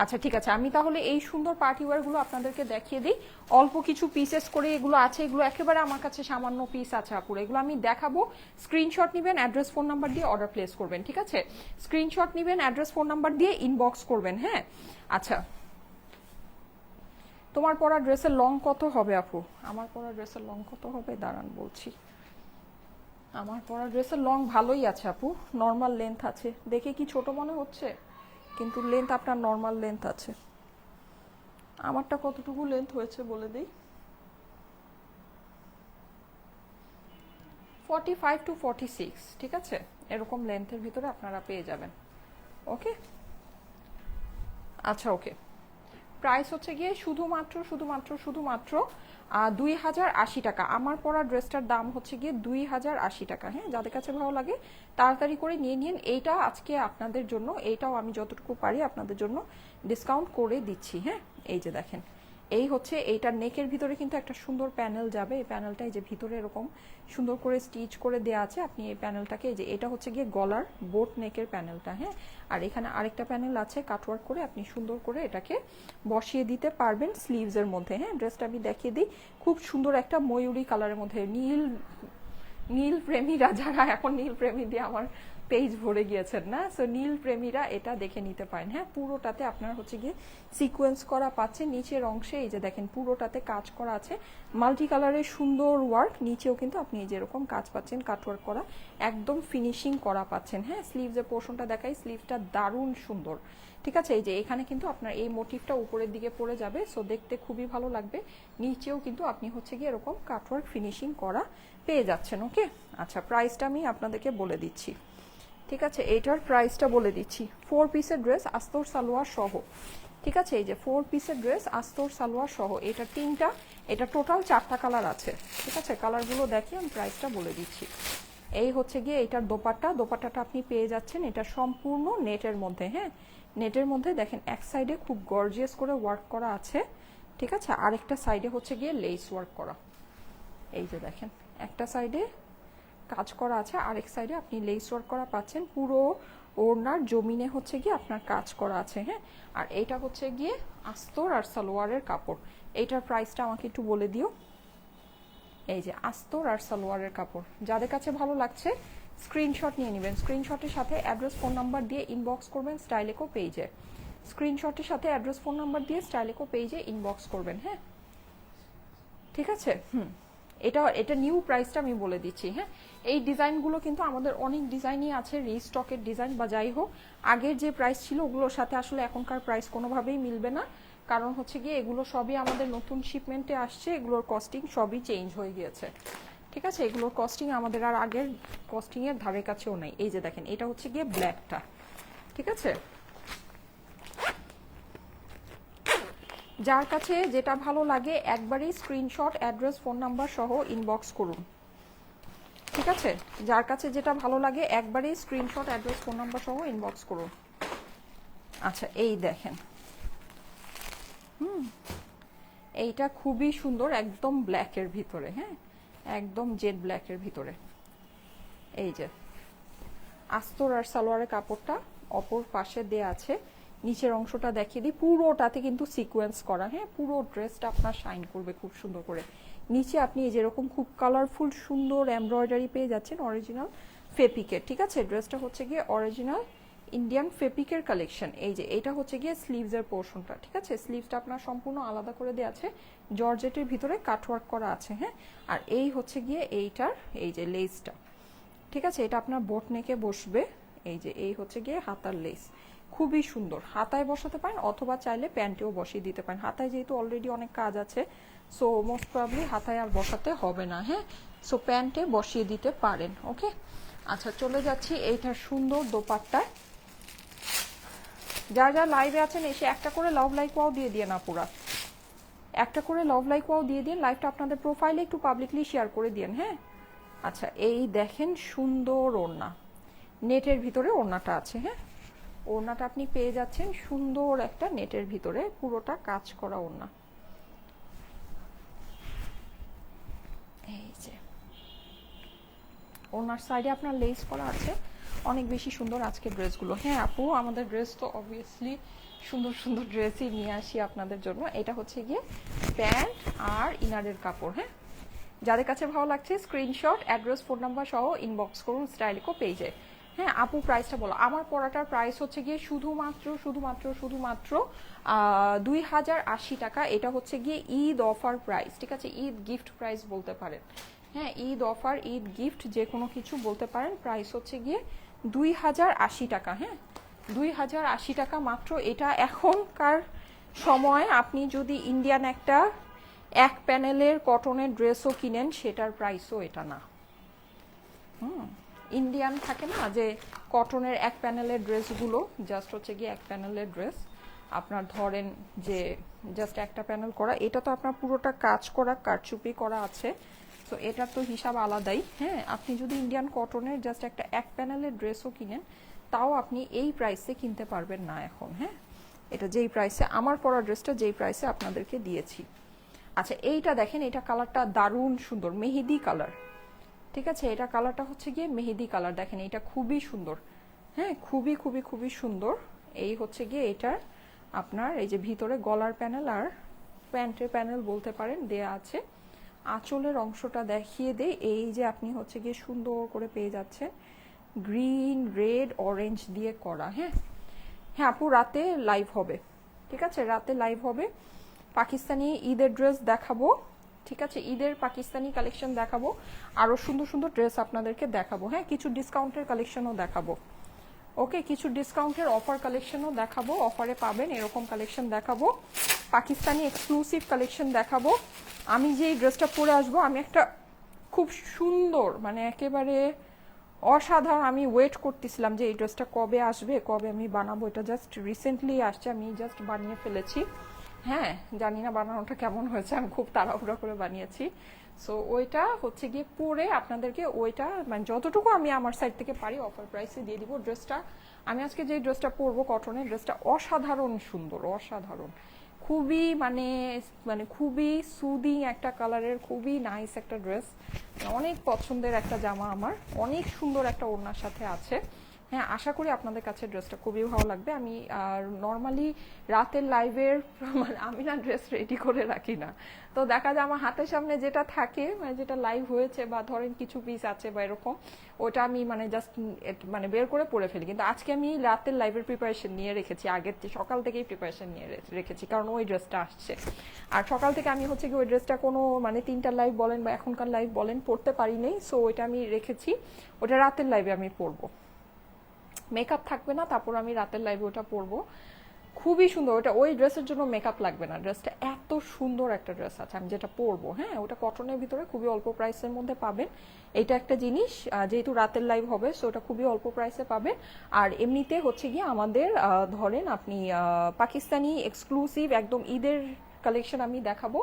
আচ্ছা ঠিক আছে, আমি তাহলে এই সুন্দর পার্টি ওয়্যারগুলো আপনাদেরকে দেখিয়ে দিই। অল্প কিছু পিসেস করে এগুলো আছে, এগুলো একেবারে আমার কাছে সামান্য পিস আছে আপুর, এগুলো আমি দেখাবো। স্ক্রিনশট নেবেন, অ্যাড্রেস ফোন নাম্বার দিয়ে অর্ডার প্লেস করবেন, ঠিক আছে, স্ক্রিনশট নেবেন, অ্যাড্রেস ফোন নাম্বার দিয়ে ইনবক্স করবেন, হ্যাঁ। আচ্ছা, তোমার পরা ড্রেসের লং কত হবে আপু? আমার পরা ড্রেসের লং কত হবে দাঁড়ান বলছি। আমার পরা ড্রেসের লং ভালোই আছে আপু, নর্মাল লেন্থ আছে। দেখে কি ছোট মনে হচ্ছে, কিন্তু লেন্থ আপনার নর্মাল লেন্থ আছে। আমারটা কতটুকু লেন্থ হয়েছে বলে দিই, 45 to 46, ঠিক আছে, এরকম লেন্থের ভিতরে আপনারা পেয়ে যাবেন। ওকে, আচ্ছা ওকে, প্রাইস হচ্ছে গিয়ে শুধুমাত্র 2080 টাকা। আমার পরা ড্রেসটার দাম হচ্ছে গিয়ে 2080 টাকা, হ্যাঁ, যাদের কাছে ভালো লাগে তাড়াতাড়ি করে নিয়ে নিন। এইটা আজকে আপনাদের জন্য, এইটাও আমি যতটুকু পারি আপনাদের জন্য ডিসকাউন্ট করে দিচ্ছি, হ্যাঁ। এই যে দেখেন, এই হচ্ছে এইটার নেকের ভিতরে কিন্তু একটা সুন্দর প্যানেল যাবে, এই প্যানেলটা এই যে ভিতরে এরকম সুন্দর করে স্টিচ করে দেওয়া আছে। আপনি এই প্যানেলটাকে, এই যে এটা হচ্ছে গিয়ে গলার বোট নেকের প্যানেলটা, হ্যাঁ, আর এখানে আরেকটা প্যানেল আছে কাটওয়ার্ক করে, আপনি সুন্দর করে এটাকে বসিয়ে দিতে পারবেন স্লিভসের মধ্যে, হ্যাঁ। ড্রেসটা আমি দেখিয়ে দিই, খুব সুন্দর একটা ময়ূরী কালারের মধ্যে, নীল প্রেমীরা যারা, এখন নীল প্রেমী দিয়ে আমার পেজ ভরে গিয়েছেন না, সো নীল প্রেমীরা এটা দেখে নিতে পারেন, হ্যাঁ। পুরোটাতে আপনার হচ্ছে গিয়ে সিকোয়েন্স করা পাচ্ছেন, নিচের অংশে এই যে দেখেন পুরোটাতে কাজ করা আছে, মাল্টি কালারের সুন্দর ওয়ার্ক, নিচেও কিন্তু আপনি এই যেরকম কাজ পাচ্ছেন কাটওয়ার্ক করা, একদম ফিনিশিং করা পাচ্ছেন, হ্যাঁ। স্লিভসের পোর্শনটা দেখাই, স্লিভসটা দারুণ সুন্দর, ঠিক আছে, এই যে এখানে কিন্তু আপনার এই মোটিভটা উপরের দিকে পড়ে যাবে, সো দেখতে খুবই ভালো লাগবে। নিচেও কিন্তু আপনি হচ্ছে গিয়ে এরকম কাটওয়ার্ক ফিনিশিং করা পেয়ে যাচ্ছেন। ওকে, আচ্ছা, প্রাইসটা আমি আপনাদেরকে বলে দিচ্ছি, ঠিক আছে, এইটার প্রাইসটা বলে দিচ্ছি। 4 পিসের ড্রেস আস্তর সালোয়ার সহ, ঠিক আছে, এই যে 4 পিসের ড্রেস আস্তর সালোয়ার সহ, এটা তিনটা, এটা টোটাল 4টা কালার আছে, ঠিক আছে, কালারগুলো দেখি আমি প্রাইসটা বলে দিচ্ছি। এই হচ্ছে গিয়ে এটার দোপাট্টাটা আপনি পেয়ে যাচ্ছেন, এটা সম্পূর্ণ নেটের মধ্যে, হ্যাঁ, নেটের মধ্যে দেখেন এক সাইডে খুব গর্জিয়াস করে ওয়ার্ক করা আছে, ঠিক আছে, আরেকটা সাইডে হচ্ছে গিয়ে লেস ওয়ার্ক করা, এই যে দেখেন একটা সাইডে কাজ করা আছে, আরেক সাইডে আপনি লেস ওয়ার্ক করা পাচ্ছেন, পুরো ওড়নার জমিনে হচ্ছে গিয়ে আপনার কাজ করা আছে। হ্যাঁ, আর এটা হচ্ছে গিয়ে আস্তর আর সালোয়ারের কাপড়। এইটার প্রাইসটা আমাকে একটু বলে দিও। এই যে আস্তর আর সালোয়ারের কাপড়, যাদের কাছে ভালো লাগছে স্ক্রিনশট নিয়ে নেবেন। স্ক্রিনশটের সাথে অ্যাড্রেস ফোন নাম্বার দিয়ে ইনবক্স করবেন স্টাইলেকো পেজে। স্ক্রিনশটের সাথে অ্যাড্রেস ফোন নাম্বার দিয়ে স্টাইলেকো পেজে ইনবক্স করবেন। হ্যাঁ, ঠিক আছে। এটা নিউ প্রাইসটা আমি বলে দিচ্ছি। হ্যাঁ, এই ডিজাইনগুলো কিন্তু আমাদের অনেক ডিজাইনই আছে, রিস্টকের ডিজাইন বা যাই হোক, আগের যে প্রাইস ছিল ওগুলোর সাথে আসলে এখনকার প্রাইস কোনোভাবেই মিলবে না, কারণ হচ্ছে গিয়ে এগুলো সবই আমাদের নতুন শিপমেন্টে আসছে, এগুলোর কস্টিং সবই চেঞ্জ হয়ে গিয়েছে। ঠিক আছে, এগুলোর কস্টিং আমাদের আর আগের কস্টিংয়ের ধারে কাছেও নাই। এই যে দেখেন, এটা হচ্ছে গিয়ে ব্ল্যাকটা। ঠিক আছে, যার কাছে যেটা ভালো লাগে একবারই স্ক্রিনশট অ্যাড্রেস ফোন নাম্বার সহ ইনবক্স করুন। ঠিক আছে, যার কাছে যেটা ভালো লাগে একবারই স্ক্রিনশট অ্যাড্রেস ফোন নাম্বার সহ ইনবক্স করুন। আচ্ছা, এই দেখেন, এইটা খুবই সুন্দর, একদম ব্ল্যাকের ভিতরে। হ্যাঁ, একদম জেড ব্ল্যাকের ভিতরে। এই যে আস্তর আর সালোয়ারের কাপড়টা অপর পাশে দেয়া আছে। নিচের অংশটা দেখিয়ে দিই, পুরোটাতে কিন্তু সিকোয়েন্স করা। হ্যাঁ, পুরো ড্রেসটা আপনার শাইন করবে খুব সুন্দর করে। নিচে আপনি যেরকম খুব কালারফুল সুন্দর এমব্রয়ডারি পেয়ে যাচ্ছেন অরিজিনাল ফেপিকের। ঠিক আছে, ড্রেসটা হচ্ছে গিয়ে অরিজিনাল ইন্ডিয়ান ফেপিকের কালেকশন। এই যে এটা হচ্ছে গিয়ে স্লিভসের পোর্শনটা। ঠিক আছে, স্লিভসটা আপনার সম্পূর্ণ আলাদা করে দেওয়া আছে, জর্জেটের ভিতরে কাটওয়ার্ক করা আছে। হ্যাঁ, আর এই হচ্ছে গিয়ে এইটার এই যে লেসটা। ঠিক আছে, এটা আপনার বোট নেকে বসবে। এই যে এই হচ্ছে গিয়ে হাতার লেস, খুবই সুন্দর। হাতায় বসাতে পারেন অথবা চাইলে প্যান্টেও বসিয়ে দিতে পারেন। হাতায় যেহেতু অলরেডি অনেক কাজ আছে, সো মোস্ট প্রবাবলি হাতায় আর বসাতে হবে না। হ্যাঁ, সো প্যান্টে বসিয়ে দিতে পারেন। ওকে, আচ্ছা চলে যাচ্ছি এইটার সুন্দর দোপাট্টায়। যারা যারা লাইভে আছেন এসে একটা করে লাভ লাইক ওয়াও দিয়ে দিয়ে না, পুরা একটা করে লাভ লাইক ওয়াও দিয়ে দিন। লাইভটা আপনাদের প্রোফাইলে একটু পাবলিকলি শেয়ার করে দিন। হ্যাঁ, আচ্ছা এই দেখেন সুন্দর ওড়না, নেটের ভিতরে ওড়নাটা আছে। হ্যাঁ, ওড়নাটা আপনি পেয়ে যাচ্ছেন সুন্দর একটা নেটের ভিতরে, পুরোটা কাজ করা ওড়না। এই যে ওড়নার সাইডে আপনার লেস করা আছে, অনেক বেশি সুন্দর আজকের ড্রেসগুলো। হ্যাঁ আপু, আমাদের ড্রেস তো অবভিয়াসলি সুন্দর সুন্দর ড্রেসই নিয়ে আসি আপনাদের জন্য। এটা হচ্ছে গিয়ে প্যান্ট আর ইনারের কাপড়। হ্যাঁ, যাদের কাছে ভালো লাগছে স্ক্রিনশট অ্যাড্রেস ফোন নাম্বার সহ ইনবক্স করুন স্টাইলিকো পেজে। হ্যাঁ আপু, প্রাইসটা বলো। আমার পড়াটার প্রাইস হচ্ছে গিয়ে শুধুমাত্র 2080 টাকা। এটা হচ্ছে গিয়ে ঈদ অফার প্রাইস। ঠিক আছে, ঈদ গিফট প্রাইস বলতে পারেন। হ্যাঁ, ঈদ অফার, ঈদ গিফট যে কোনো কিছু বলতে পারেন। প্রাইস হচ্ছে গিয়ে 2080 টাকা। হ্যাঁ, 2080 টাকা মাত্র। এটা এখনকার সময় আপনি যদি ইন্ডিয়ান একটা এক প্যানেলের কটনের ড্রেসও কিনেন, সেটার প্রাইসও এটা না। ইন্ডিয়ান থাকে না যে কটনের এক প্যানেলের ড্রেসগুলো, জাস্ট হচ্ছে গিয়ে এক প্যানেলের ড্রেস, আপনার ধরেন যে জাস্ট একটা প্যানেল করা, এটা তো আপনার পুরোটা কাজ করা, কারচুপি করা আছে, তো এটার তো হিসাব আলাদাই। হ্যাঁ, আপনি যদি ইন্ডিয়ান কটনের জাস্ট একটা এক প্যানেলের ড্রেসও কিনেন, তাও আপনি এই প্রাইসে কিনতে পারবেন না এখন। হ্যাঁ, এটা যেই প্রাইসে, আমার পরা ড্রেসটা যেই প্রাইসে আপনাদেরকে দিয়েছি। আচ্ছা এইটা দেখেন, এটা কালারটা দারুণ সুন্দর, মেহেদি কালার। ঠিক আছে, এটা কালারটা হচ্ছে গিয়ে মেহেদি কালার। দেখেন এটা খুবই সুন্দর। হ্যাঁ, খুবই খুবই খুবই সুন্দর। এই হচ্ছে গিয়ে এটার আপনার এই যে ভিতরে গলার প্যানেল আর প্যান্টের প্যানেল বলতে পারেন দেয়া আছে। আঁচলের অংশটা দেখিয়ে দেই। এই যে আপনি হচ্ছে গিয়ে সুন্দর করে পেয়ে যাচ্ছেন গ্রিন, রেড, অরেঞ্জ দিয়ে করা। হ্যাঁ হ্যাঁ আপু, রাতে লাইভ হবে। ঠিক আছে, রাতে লাইভ হবে। পাকিস্তানি ঈদের ড্রেস দেখাবো। ঠিক আছে, ঈদের পাকিস্তানি কালেকশন দেখাবো, আরো সুন্দর সুন্দর ড্রেস আপনাদেরকে দেখাবো। হ্যাঁ, কিছু ডিসকাউন্টের কালেকশনও দেখাবো। ওকে, কিছু ডিসকাউন্টের অফার কালেকশনও দেখাবো, অফারে পাবেন এরকম কালেকশন দেখাবো, পাকিস্তানি এক্সক্লুসিভ কালেকশন দেখাবো। আমি যে ড্রেসটা পরে আসবো, আমি একটা খুব সুন্দর মানে একেবারে অসাধারণ, আমি ওয়েট করতেছিলাম যে এই ড্রেসটা কবে আসবে, কবে আমি বানাবো। এটা জাস্ট রিসেন্টলি আসছে, আমি জাস্ট বানিয়ে ফেলেছি। হ্যাঁ, জানি না বানানোটা কেমন হয়েছে, আমি খুব তাড়াহুড়া করে বানিয়েছি। সো ওইটা হচ্ছে গিয়ে পরে আপনাদেরকে ওইটা মানে যতটুকু আমি আমার সাইড থেকে পারি অফার প্রাইসে দিয়ে দিব। ড্রেসটা আমি আজকে যে ড্রেসটা পরবো কটনের ড্রেসটা অসাধারণ সুন্দর, অসাধারণ, খুবই মানে খুবই সুদিং একটা কালারের, খুবই নাইস একটা ড্রেস। অনেক পছন্দের একটা জামা আমার, অনেক সুন্দর একটা ওড়নার সাথে আছে। হ্যাঁ, আশা করি আপনাদের কাছে ড্রেসটা খুবই ভালো লাগবে। আমি নর্মালি রাতের লাইভের মানে আমি না ড্রেস রেডি করে রাখি না, তো দেখা যায় আমার হাতের সামনে যেটা থাকে, মানে যেটা লাইভ হয়েছে বা ধরেন কিছু পিস আছে বা এরকম, ওটা আমি মানে জাস্ট মানে বের করে পরে ফেলি। কিন্তু আজকে আমি রাতের লাইভের প্রিপারেশন নিয়ে রেখেছি, আগের সকাল থেকেই প্রিপারেশন নিয়ে রেখেছি, কারণ ওই ড্রেসটা আসছে। আর সকাল থেকে আমি হচ্ছে কি ওই ড্রেসটা কোনো মানে 3টা লাইভ বলেন বা এখনকার লাইভ বলেন পড়তে পারি নেই, সো ওইটা আমি রেখেছি, ওটা রাতের লাইভে আমি পরবো। মেকআপ থাকবে না, তারপর আমি রাতের লাইভে ওটা পরবো। খুবই সুন্দর ওটা, ওই ড্রেসের জন্য মেকআপ লাগবে না, ড্রেসটা এত সুন্দর একটা ড্রেস আছে আমি যেটা পরবো। হ্যাঁ, ওটা কটনের ভিতরে খুবই অল্প প্রাইসের মধ্যে পাবেন। এটা একটা জিনিস, যেহেতু রাতের লাইভ হবে সো ওটা খুবই অল্প প্রাইসে পাবেন। আর এমনিতে হচ্ছে গিয়ে আমাদের ধরেন আপনি পাকিস্তানি এক্সক্লুসিভ একদম ঈদের কালেকশন আমি দেখাবো,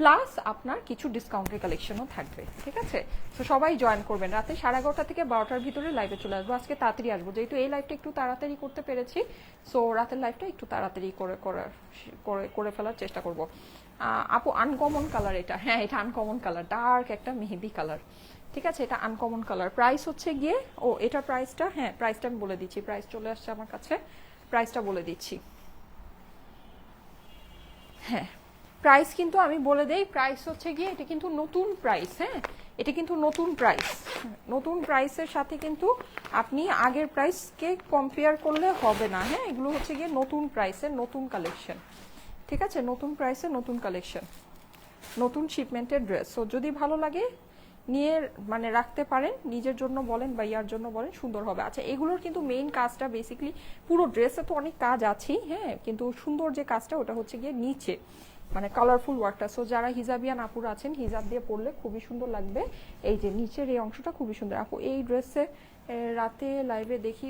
প্লাস আপনার কিছু ডিসকাউন্টের কালেকশনও থাকবে। ঠিক আছে, তো সবাই জয়েন করবেন। রাতে 11:30 থেকে 12টার ভিতরে লাইভে চলে আসবো। আজকে তাড়াতাড়ি আসবো, যেহেতু এই লাইভটা একটু তাড়াতাড়ি করতে পেরেছি, সো রাতের লাইভটা একটু তাড়াতাড়ি করে ফেলার চেষ্টা করব। আপু আনকমন কালার এটা, হ্যাঁ এটা আনকমন কালার, ডার্ক একটা মেহেদি কালার। ঠিক আছে, এটা আনকমন কালার। প্রাইস হচ্ছে গিয়ে, ও এটা প্রাইসটা, হ্যাঁ প্রাইসটা আমি বলে দিচ্ছি, প্রাইস চলে আসছে আমার কাছে, প্রাইসটা বলে দিচ্ছি। হ্যাঁ, প্রাইস কিন্তু আমি বলে দেই, প্রাইস হচ্ছে গিয়ে এটা কিন্তু নতুন প্রাইস। হ্যাঁ, এটা কিন্তু নতুন প্রাইস, নতুন প্রাইসের সাথে কিন্তু আপনি আগের প্রাইসকে কম্পেয়ার করলে হবে না। হ্যাঁ, এগুলো হচ্ছে গিয়ে নতুন প্রাইসের নতুন কালেকশন। ঠিক আছে, নতুন প্রাইসের নতুন কালেকশন, নতুন শিপমেন্টের ড্রেস। সো যদি ভালো লাগে নিয়ে মানে রাখতে পারেন, নিজের জন্য বলেন বা ইয়ার জন্য বলেন, সুন্দর হবে। আচ্ছা, এগুলোর কিন্তু মেইন কাজটা বেসিক্যালি, পুরো ড্রেসে তো অনেক কাজ আছেই, হ্যাঁ, কিন্তু সুন্দর যে কাজটা ওটা হচ্ছে গিয়ে নিচে মানে কালারফুল ওয়ার্কটা। সো যারা হিজাবিয়ান আপুরা আছেন, হিজাব দিয়ে পরলে খুবই সুন্দর লাগবে। এই যে নিচের এই অংশটা খুবই সুন্দর। আপু এই ড্রেসে রাতে লাইভে দেখি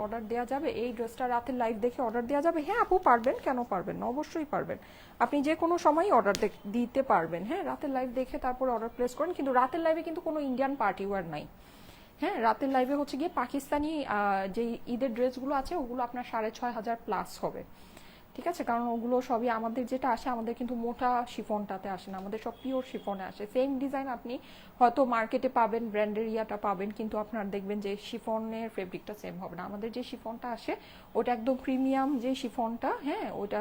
অর্ডার দেওয়া যাবে? এই ড্রেসটা রাতে লাইভ দেখে অর্ডার দেওয়া যাবে? হ্যাঁ আপু পারবেন, কেন পারবেন না, অবশ্যই পারবেন। আপনি যে কোনো সময় অর্ডার দিতে পারবেন। হ্যাঁ, রাতের লাইভ দেখে তারপর অর্ডার প্লেস করেন, কিন্তু রাতের লাইভে কিন্তু কোনো ইন্ডিয়ান পার্টি ওয়্যার নাই। হ্যাঁ, রাতের লাইভে হচ্ছে গিয়ে পাকিস্তানি যে ঈদের ড্রেসগুলো আছে ওগুলো আপনার 6,500 প্লাস হবে। ঠিক আছে, কারণ ওগুলো সবই আমাদের যেটা আসে, আমাদের কিন্তু মোটা শিফনটাতে আসে না, আমাদের সব পিওর শিফনে আসে। সেম ডিজাইন আপনি হয়তো মার্কেটে পাবেন, ব্র্যান্ডের ইয়াটা পাবেন, কিন্তু আপনার দেখবেন যে শিফনের ফেব্রিকটা সেম হবে না। আমাদের যে শিফনটা আসে ওটা একদম প্রিমিয়াম যে শিফনটা, হ্যাঁ ওটা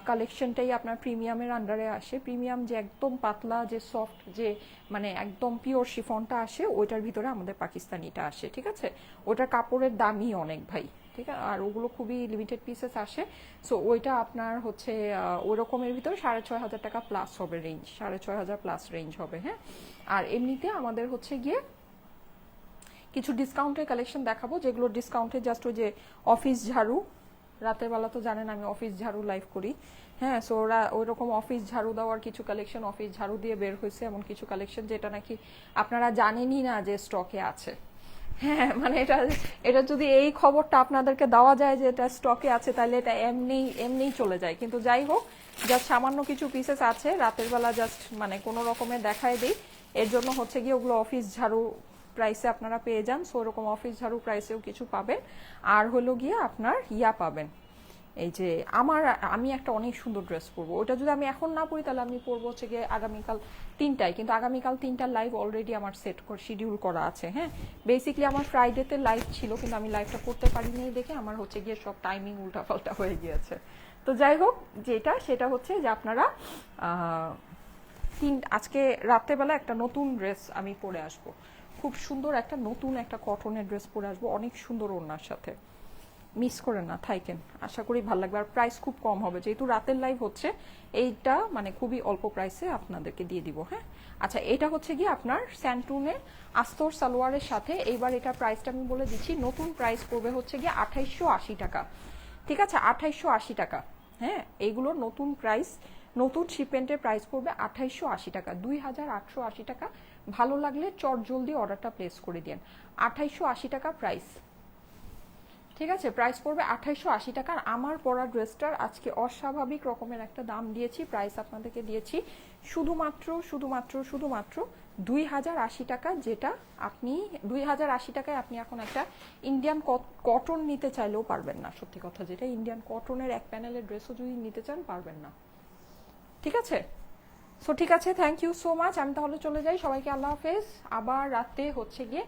কালেকশনটাই আপনার প্রিমিয়ামের আন্ডারে আসে। প্রিমিয়াম যে একদম পাতলা যে সফট যে মানে একদম পিওর শিফনটা আসে, ওইটার ভিতরে আমাদের পাকিস্তানিটা আসে। ঠিক আছে, ওটার কাপড়ের দামই অনেক ভাই। ঠিক আছে, আর ওগুলো খুবই লিমিটেড পিসেস আসে। সো ওইটা আপনার হচ্ছে ওই রকমের ভিতরে 6,500 টাকা প্লাস হবে রেঞ্জ, 6,500 প্লাস রেঞ্জ হবে। হ্যাঁ, আর এমনিতে আমাদের হচ্ছে গিয়ে কিছু ডিসকাউন্টের কালেকশন দেখাবো, যেগুলো ডিসকাউন্টে জাস্ট ওই যে অফিস ঝাড়ু, রাতের বেলা তো জানেন আমি অফিস ঝাড়ু লাইভ করি। হ্যাঁ, সো ওরা ওই রকম অফিস ঝাড়ু দেওয়ার কিছু কালেকশন, অফিস ঝাড়ু দিয়ে বের হয়েছে এমন কিছু কালেকশন যেটা নাকি আপনারা জানেনই না যে স্টকে আছে। হ্যাঁ, মানে এটা এটা যদি এই খবরটা আপনাদেরকে দেওয়া যায় যে এটা স্টকে আছে, তাহলে এটা এমনিই চলে যায়। কিন্তু যাই হোক, জাস্ট সামান্য কিছু পিসেস আছে, রাতের বেলা জাস্ট মানে কোনো রকমের দেখায় দিই, এর জন্য হচ্ছে গিয়ে ওগুলো অফিস ঝাড়ু প্রাইসে আপনারা পেয়ে যান। সো ওরকম অফিস ঝাড়ু প্রাইসেও কিছু পাবেন। আর হলো গিয়ে আপনার ইয়া পাবেন, এই যে আমি একটা অনেক সুন্দর ড্রেস পরবো, ওটা যদি আমি এখন না পরি তাহলে আমি পরবো হচ্ছে গিয়ে আগামীকাল 3টায়, কিন্তু আগামীকাল 3টার লাইভ অলরেডি আমার শিডিউল করা আছে। হ্যাঁ, বেসিক্যালি আমার ফ্রাইডেতে লাইভ ছিল, কিন্তু আমি লাইভটা করতে পারিনি দেখে আমার হচ্ছে গিয়ে সব টাইমিং উল্টাপাল্টা হয়ে গিয়েছে। তো যাই হোক, সেটা হচ্ছে যে আপনারা আজকে রাত্রেবেলা একটা নতুন ড্রেস আমি পরে আসব, খুব সুন্দর একটা নতুন একটা কটনের ড্রেস পরে আসবো, অনেক সুন্দর ওড়নার সাথে। মিস করেন না, থাইকেন, আশা করি ভালো লাগবে। আর প্রাইস খুব কম হবে, যেহেতু রাতের লাইভ হচ্ছে, এইটা মানে খুবই অল্প প্রাইসে আপনাদেরকে দিয়ে দিব। হ্যাঁ, আচ্ছা, এটা হচ্ছে গিয়ে আপনার স্যান্টুনের আস্তর সালোয়ারের সাথে, এইবার এটা প্রাইসটা আমি বলে দিচ্ছি, নতুন প্রাইস পড়বে হচ্ছে গিয়ে 2880 টাকা। ঠিক আছে, 2880 টাকা। হ্যাঁ, এইগুলোর নতুন প্রাইস, নতুন শিপমেন্টের প্রাইস পড়বে 2880 টাকা, 2880 টাকা। ভালো লাগলে চট জলদি অর্ডারটা প্লেস করে দিন। 2880 টাকা প্রাইস। ঠিক আছে, প্রাইস পড়বে 2880 টাকা। আর আমার পরা ড্রেসটার আজকে অস্বাভাবিক রকমের একটা দাম দিয়েছি, প্রাইস আপনাদেরকে দিয়েছি শুধুমাত্র 2080 টাকা, যেটা আপনি 2080 টাকায় আপনি এখন একটা ইন্ডিয়ান কটন নিতে চাইলেও পারবেন না। সত্যি কথা যেটা, ইন্ডিয়ান কটনের এক প্যানেলের ড্রেসও যদি নিতে চান পারবেন না। ঠিক আছে, সো ঠিক আছে, থ্যাংক ইউ সো মাচ। আমি তাহলে চলে যাই, সবাইকে আল্লাহ হাফেজ। আবার রাতে হচ্ছে গিয়ে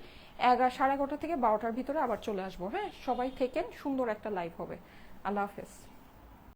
11, সাড়ে 11টা থেকে 12টার ভিতরে আবার চলে আসবো। হ্যাঁ, সবাই থেকেন, সুন্দর একটা লাইভ হবে। আল্লাহ হাফেজ।